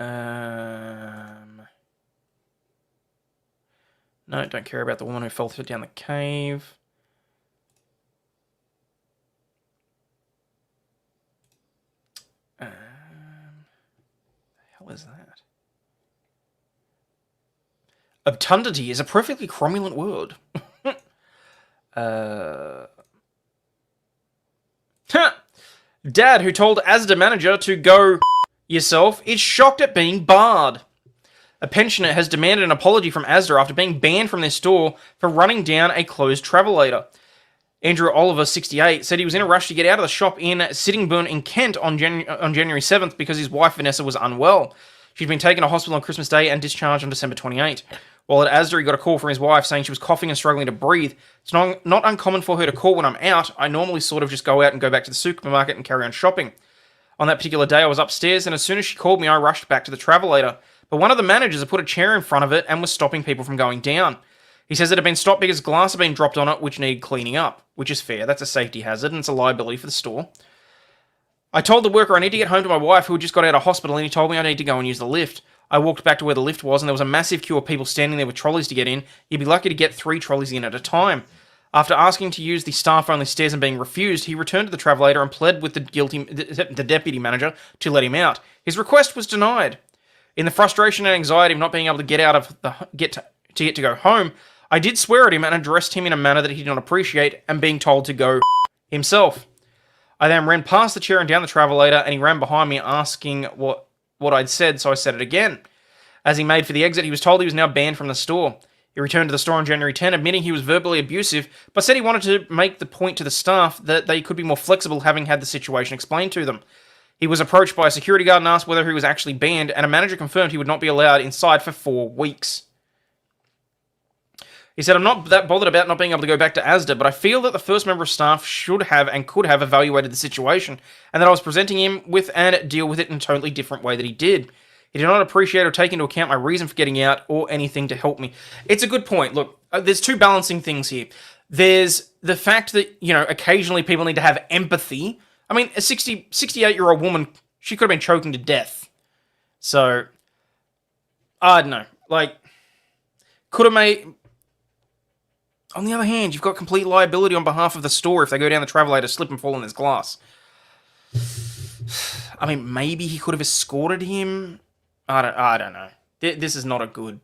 No, don't care about the woman who fell down the cave. The hell is that? Obtundity is a perfectly cromulent word. Dad, who told Asda manager to go yourself, is shocked at being barred. A pensioner has demanded an apology from Asda after being banned from their store for running down a closed travelator. Andrew Oliver, 68, said he was in a rush to get out of the shop in Sittingbourne in Kent on January 7th because his wife Vanessa was unwell. She'd been taken to hospital on Christmas Day and discharged on December 28. While at Asda, he got a call from his wife saying she was coughing and struggling to breathe. It's not uncommon for her to call when I'm out. I normally sort of just go out and go back to the supermarket and carry on shopping. On that particular day, I was upstairs, and as soon as she called me, I rushed back to the travelator. But one of the managers had put a chair in front of it and was stopping people from going down. He says it had been stopped because glass had been dropped on it, which needed cleaning up, which is fair. That's a safety hazard, and it's a liability for the store. I told the worker I need to get home to my wife, who had just got out of hospital, and he told me I need to go and use the lift. I walked back to where the lift was, and there was a massive queue of people standing there with trolleys to get in. You'd be lucky to get 3 trolleys in at a time. After asking to use the staff-only stairs and being refused, he returned to the travelator and pled with the deputy manager to let him out. His request was denied. In the frustration and anxiety of not being able to get to go home, I did swear at him and addressed him in a manner that he did not appreciate, and being told to go himself. I then ran past the chair and down the travelator, and he ran behind me asking what I'd said, so I said it again. As he made for the exit, he was told he was now banned from the store. He returned to the store on January 10, admitting he was verbally abusive, but said he wanted to make the point to the staff that they could be more flexible, having had the situation explained to them. He was approached by a security guard and asked whether he was actually banned, and a manager confirmed he would not be allowed inside for 4 weeks. He said, I'm not that bothered about not being able to go back to Asda, but I feel that the first member of staff should have and could have evaluated the situation, and that I was presenting him with and deal with it in a totally different way that he did. He did not appreciate or take into account my reason for getting out or anything to help me. It's a good point. Look, there's 2 balancing things here. There's the fact that, occasionally people need to have empathy. I mean, a 68-year-old woman, she could have been choking to death. So, I don't know. Could have made... On the other hand, you've got complete liability on behalf of the store if they go down the travelator, slip and fall in this glass. I mean, maybe he could have escorted him. I don't know. This is not a good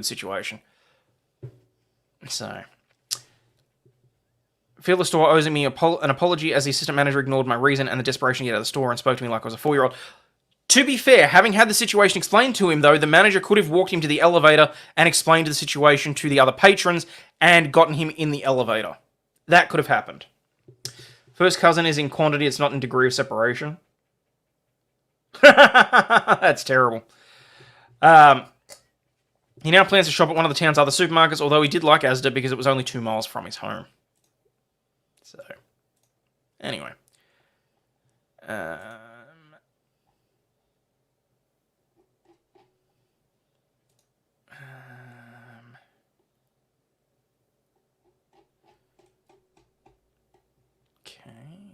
situation. So, feel the store owes me an apology as the assistant manager ignored my reason and the desperation to get out of the store and spoke to me like I was a 4-year-old. To be fair, having had the situation explained to him, though, the manager could have walked him to the elevator and explained the situation to the other patrons and gotten him in the elevator. That could have happened. First cousin is in quantity, it's not in degree of separation. That's terrible. He now plans to shop at one of the town's other supermarkets, although he did like Asda because it was only 2 miles from his home. So, anyway. Okay,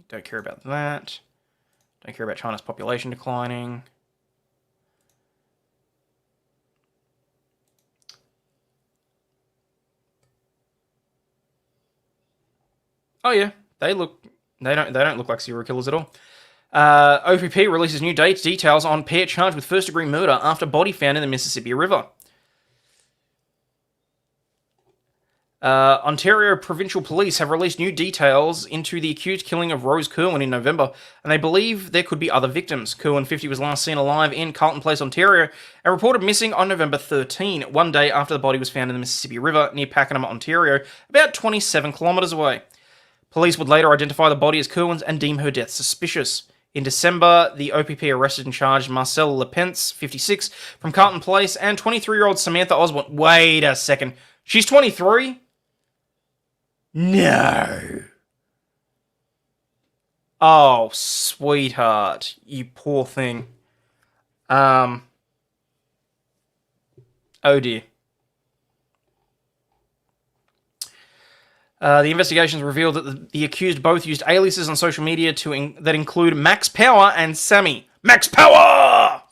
don't care about that. Don't care about China's population declining. Oh yeah, they don't look like serial killers at all. OPP releases new details on pair charged with first-degree murder after body found in the Mississippi River. Ontario Provincial Police have released new details into the accused killing of Rose Kerwin in November, and they believe there could be other victims. Kerwin, 50, was last seen alive in Carlton Place, Ontario, and reported missing on November 13, one day after the body was found in the Mississippi River near Pakenham, Ontario, about 27 kilometres away. Police would later identify the body as Kerwin's and deem her death suspicious. In December, the OPP arrested and charged Marcel Lepence, 56, from Carlton Place, and 23-year-old Samantha Osborne. Wait a second. She's 23? No. Oh, sweetheart. You poor thing. Oh dear. The investigations revealed that the accused both used aliases on social media that include Max Power and Sammy. Max Power!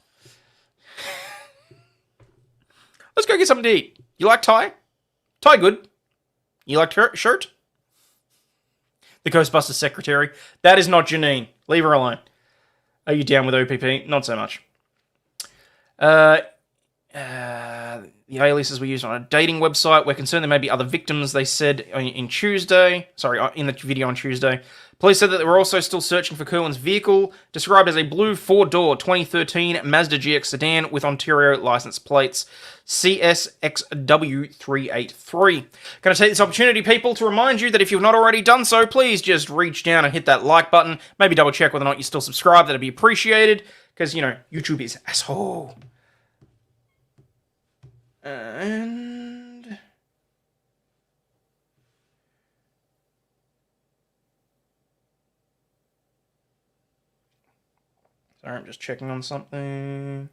Let's go get something to eat. You like Thai? Thai good. You like shirt? The Ghostbusters secretary. That is not Janine. Leave her alone. Are you down with OPP? Not so much. The aliases were used on a dating website. We're concerned there may be other victims, they said in the video on Tuesday. Police said that they were also still searching for Kerwin's vehicle, described as a blue 4-door 2013 Mazda GX sedan with Ontario license plates CSXW383. Going to take this opportunity, people, to remind you that if you've not already done so, please just reach down and hit that like button. Maybe double check whether or not you're still subscribed. That'd be appreciated, because, you know, YouTube is asshole. And sorry, I'm just checking on something.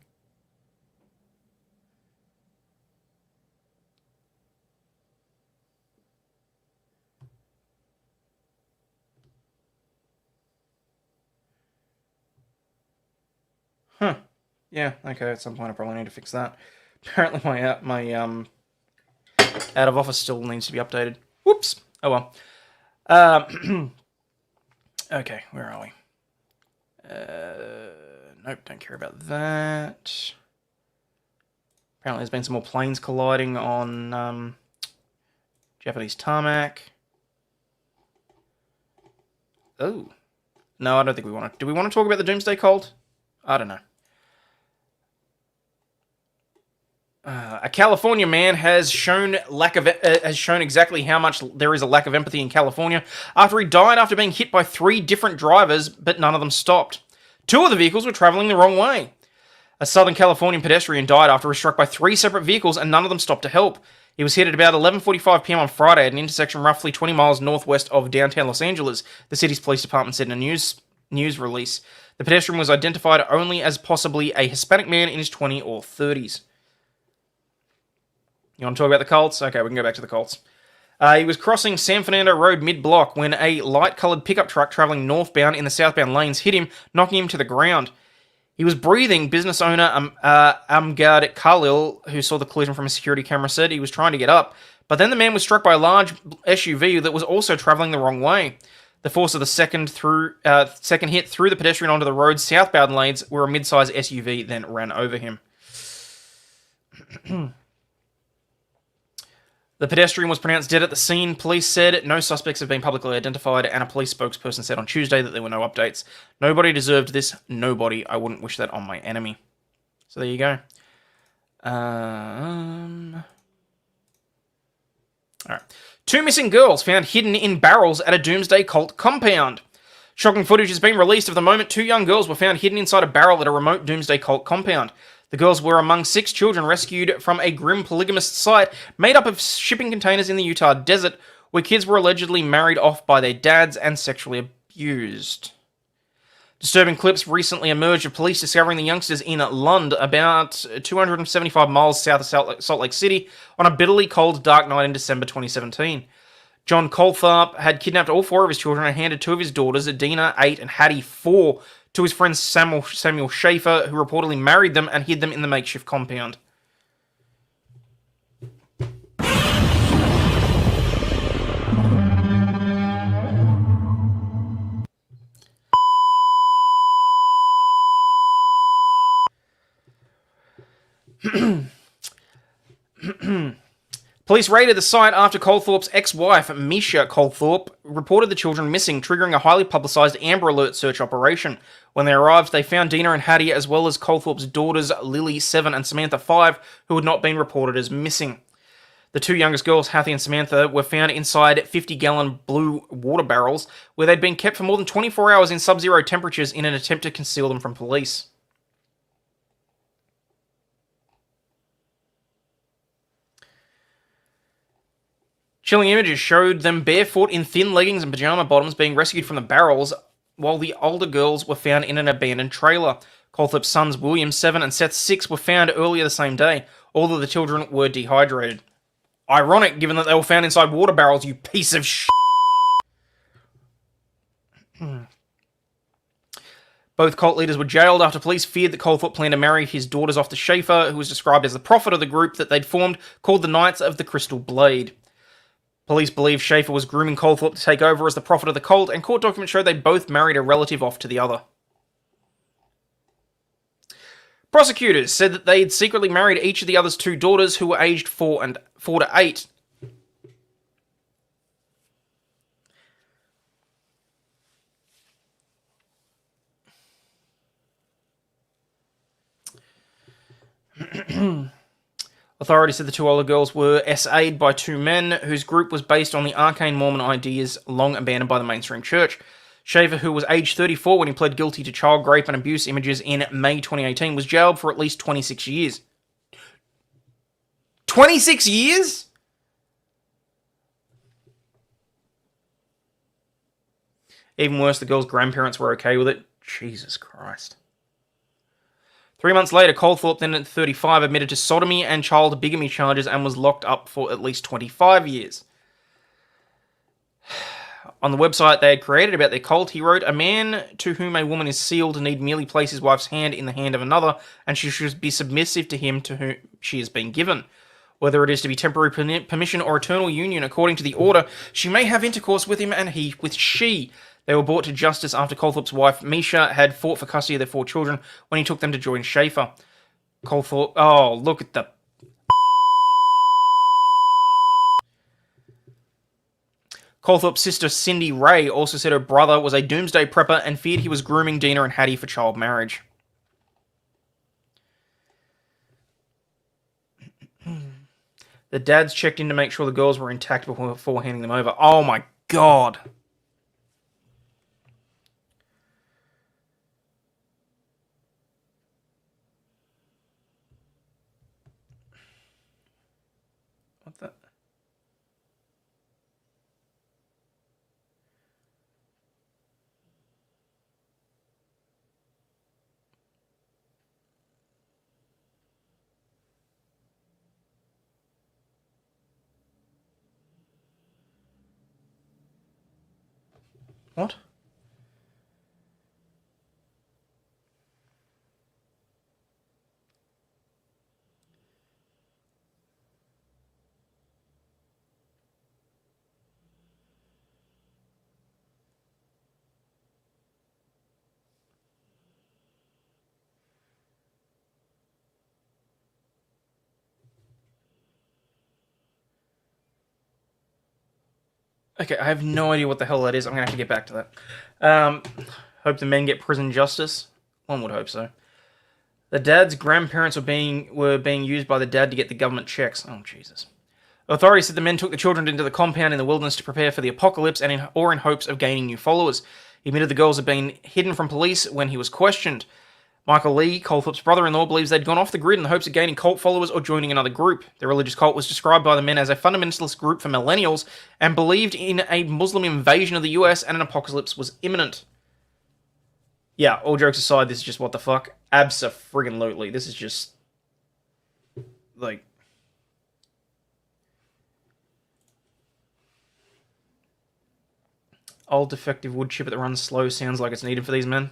Huh. Yeah, okay, at some point I probably need to fix that. Apparently my out of office still needs to be updated. Whoops. Oh well. Okay, where are we? Nope, don't care about that. Apparently there's been some more planes colliding on Japanese tarmac. Oh. No, I don't think we want to. Do we want to talk about the Doomsday Cult? I don't know. A California man has shown exactly how much there is a lack of empathy in California after he died after being hit by 3 different drivers, but none of them stopped. 2 of the vehicles were traveling the wrong way. A Southern Californian pedestrian died after he was struck by 3 separate vehicles and none of them stopped to help. He was hit at about 11:45 p.m. on Friday at an intersection roughly 20 miles northwest of downtown Los Angeles, the city's police department said in a news release. The pedestrian was identified only as possibly a Hispanic man in his 20s or 30s. You want to talk about the Colts? Okay, we can go back to the Colts. He was crossing San Fernando Road mid-block when a light-coloured pickup truck travelling northbound in the southbound lanes hit him, knocking him to the ground. He was breathing. Business owner Amgad Khalil, who saw the collision from a security camera, said he was trying to get up, but then the man was struck by a large SUV that was also travelling the wrong way. The force of the second hit threw the pedestrian onto the road's southbound lanes, where a mid-sized SUV then ran over him. The pedestrian was pronounced dead at the scene. Police said no suspects have been publicly identified, and a police spokesperson said on Tuesday that there were no updates. Nobody deserved this. Nobody. I wouldn't wish that on my enemy. So there you go. Alright. 2 missing girls found hidden in barrels at a doomsday cult compound. Shocking footage has been released of the moment 2 young girls were found hidden inside a barrel at a remote doomsday cult compound. The girls were among 6 children rescued from a grim polygamist site made up of shipping containers in the Utah desert, where kids were allegedly married off by their dads and sexually abused. Disturbing clips recently emerged of police discovering the youngsters in Lund, about 275 miles south of Salt Lake City, on a bitterly cold, dark night in December 2017. John Coltharp had kidnapped all 4 of his children and handed 2 of his daughters, Adina, 8, and Hattie, 4, to his friend Samuel Schaefer, who reportedly married them and hid them in the makeshift compound. Police raided the site after Colthorpe's ex-wife, Misha Colthorpe, reported the children missing, triggering a highly publicised Amber Alert search operation. When they arrived, they found Dina and Hattie, as well as Colthorpe's daughters, Lily, 7, and Samantha, 5, who had not been reported as missing. The 2 youngest girls, Hattie and Samantha, were found inside 50-gallon blue water barrels, where they'd been kept for more than 24 hours in sub-zero temperatures in an attempt to conceal them from police. Chilling images showed them barefoot in thin leggings and pajama bottoms being rescued from the barrels, while the older girls were found in an abandoned trailer. Colthorpe's sons William, 7, and Seth, 6, were found earlier the same day. All of the children were dehydrated. Ironic, given that they were found inside water barrels, you piece of shit. Both cult leaders were jailed after police feared that Colthorpe planned to marry his daughters off to Schaefer, who was described as the prophet of the group that they'd formed, called the Knights of the Crystal Blade. Police believe Schaefer was grooming Colthorpe to take over as the prophet of the cult, and court documents show they both married a relative off to the other. Prosecutors said that they'd secretly married each of the other's 2 daughters, who were aged 4 to 8. Authorities said the 2 older girls were SA'd by 2 men, whose group was based on the arcane Mormon ideas long abandoned by the mainstream church. Schaefer, who was aged 34 when he pled guilty to child rape and abuse images in May 2018, was jailed for at least 26 years. 26 years?! Even worse, the girl's grandparents were okay with it. Jesus Christ. 3 months later, Colthorpe, then at 35, admitted to sodomy and child bigamy charges and was locked up for at least 25 years. On the website they had created about their cult, he wrote, "A man to whom a woman is sealed need merely place his wife's hand in the hand of another, and she should be submissive to him to whom she has been given. Whether it is to be temporary permission or eternal union, according to the order, she may have intercourse with him and he with she." They were brought to justice after Colthorpe's wife, Misha, had fought for custody of their 4 children when he took them to join Schaefer. Colthorpe... Oh, look at the... Colthorpe's sister, Cindy Ray, also said her brother was a doomsday prepper and feared he was grooming Dina and Hattie for child marriage. The dads checked in to make sure the girls were intact before handing them over. Oh my god. What the... What? Okay, I have no idea what the hell that is. I'm going to have to get back to that. Hope the men get prison justice. One would hope so. The dad's grandparents were being used by the dad to get the government checks. Oh, Jesus. Authorities said the men took the children into the compound in the wilderness to prepare for the apocalypse and in hopes of gaining new followers. He admitted the girls had been hidden from police when he was questioned. Michael Lee, Colthorpe's brother-in-law, believes they'd gone off the grid in the hopes of gaining cult followers or joining another group. The religious cult was described by the men as a fundamentalist group for millennials and believed in a Muslim invasion of the US and an apocalypse was imminent. Yeah, all jokes aside, this is just what the fuck. Abso-friggin-lutely. This is just... like... Old defective wood chipper that runs slow sounds like it's needed for these men.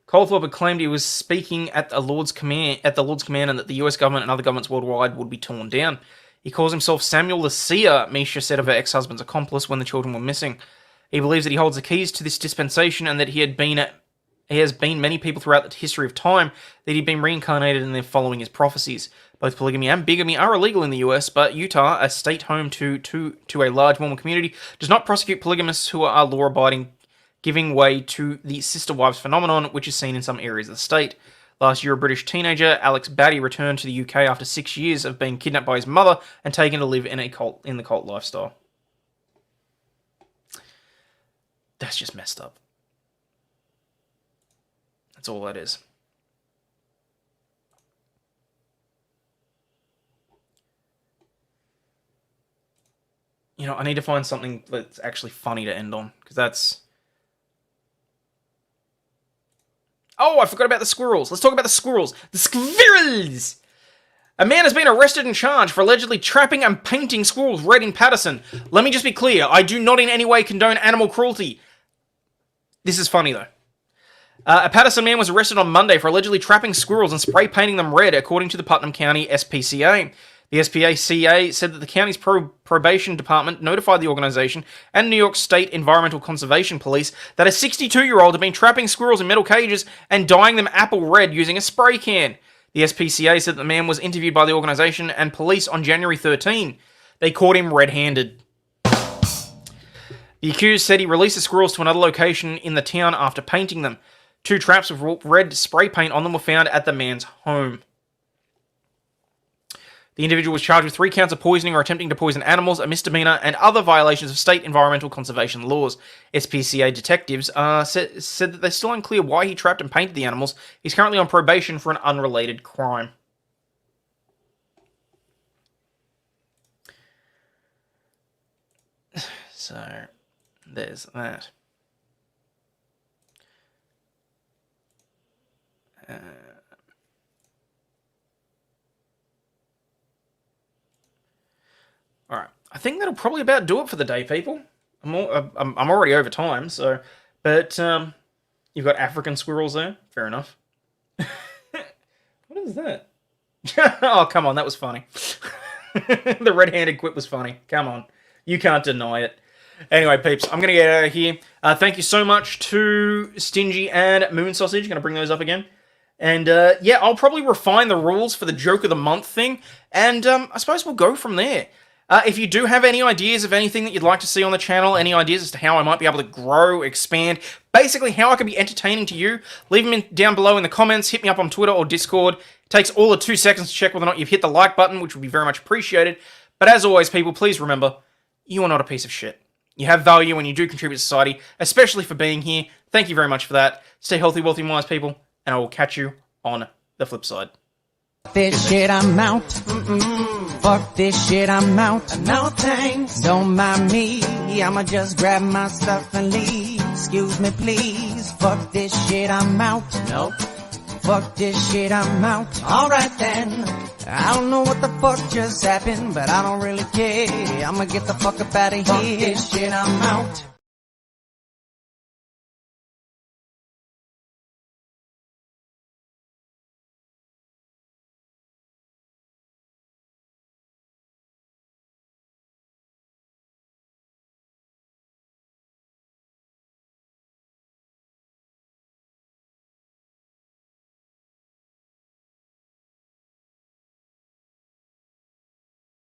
Colthorpe had claimed he was speaking at the Lord's command, and that the US government and other governments worldwide would be torn down. He calls himself Samuel the Seer, Misha said of her ex-husband's accomplice when the children were missing. He believes that he holds the keys to this dispensation and that he has been many people throughout the history of time, that he'd been reincarnated and they're following his prophecies. Both polygamy and bigamy are illegal in the US, but Utah, a state home to a large Mormon community, does not prosecute polygamists who are law-abiding, giving way to the sister wives phenomenon, which is seen in some areas of the state. Last year, a British teenager, Alex Batty, returned to the UK after 6 years of being kidnapped by his mother and taken to live in the cult lifestyle. That's just messed up. That's all that is. You know, I need to find something that's actually funny to end on, because that's... Oh, I forgot about the squirrels. Let's talk about the squirrels. The squirrels! A man has been arrested and charged for allegedly trapping and painting squirrels red in Patterson. Let me just be clear, I do not in any way condone animal cruelty. This is funny, though. A Patterson man was arrested on Monday for allegedly trapping squirrels and spray painting them red, according to the Putnam County SPCA. The SPCA said that the county's probation department notified the organization and New York State Environmental Conservation Police that a 62-year-old had been trapping squirrels in metal cages and dyeing them apple red using a spray can. The SPCA said that the man was interviewed by the organization and police on January 13. They caught him red-handed. The accused said he released the squirrels to another location in the town after painting them. 2 traps with red spray paint on them were found at the man's home. The individual was charged with 3 counts of poisoning or attempting to poison animals, a misdemeanor, and other violations of state environmental conservation laws. SPCA detectives said that they're still unclear why he trapped and painted the animals. He's currently on probation for an unrelated crime. So, there's that. All right, I think that'll probably about do it for the day, people. I'm already over time, so... But, you've got African squirrels there. Fair enough. What is that? Oh, come on, that was funny. The red-handed quip was funny. Come on. You can't deny it. Anyway, peeps, I'm going to get out of here. Thank you so much to Stingy and Moon Sausage. Going to bring those up again. And, yeah, I'll probably refine the rules for the Joke of the Month thing. And, I suppose we'll go from there. If you do have any ideas of anything that you'd like to see on the channel, any ideas as to how I might be able to grow, expand, basically how I can be entertaining to you, leave them down below in the comments, hit me up on Twitter or Discord. It takes all of 2 seconds to check whether or not you've hit the like button, which would be very much appreciated. But as always, people, please remember, you are not a piece of shit. You have value and you do contribute to society, especially for being here. Thank you very much for that. Stay healthy, wealthy, and wise, people, and I will catch you on the flip side. This shit, I'm out. Fuck this shit, I'm out. No thanks, don't mind me. I'ma just grab my stuff and leave. Excuse me, please. Fuck this shit, I'm out. Nope. Fuck this shit, I'm out. Alright then. I don't know what the fuck just happened, but I don't really care. I'ma get the fuck up out of here. Fuck this shit, I'm out.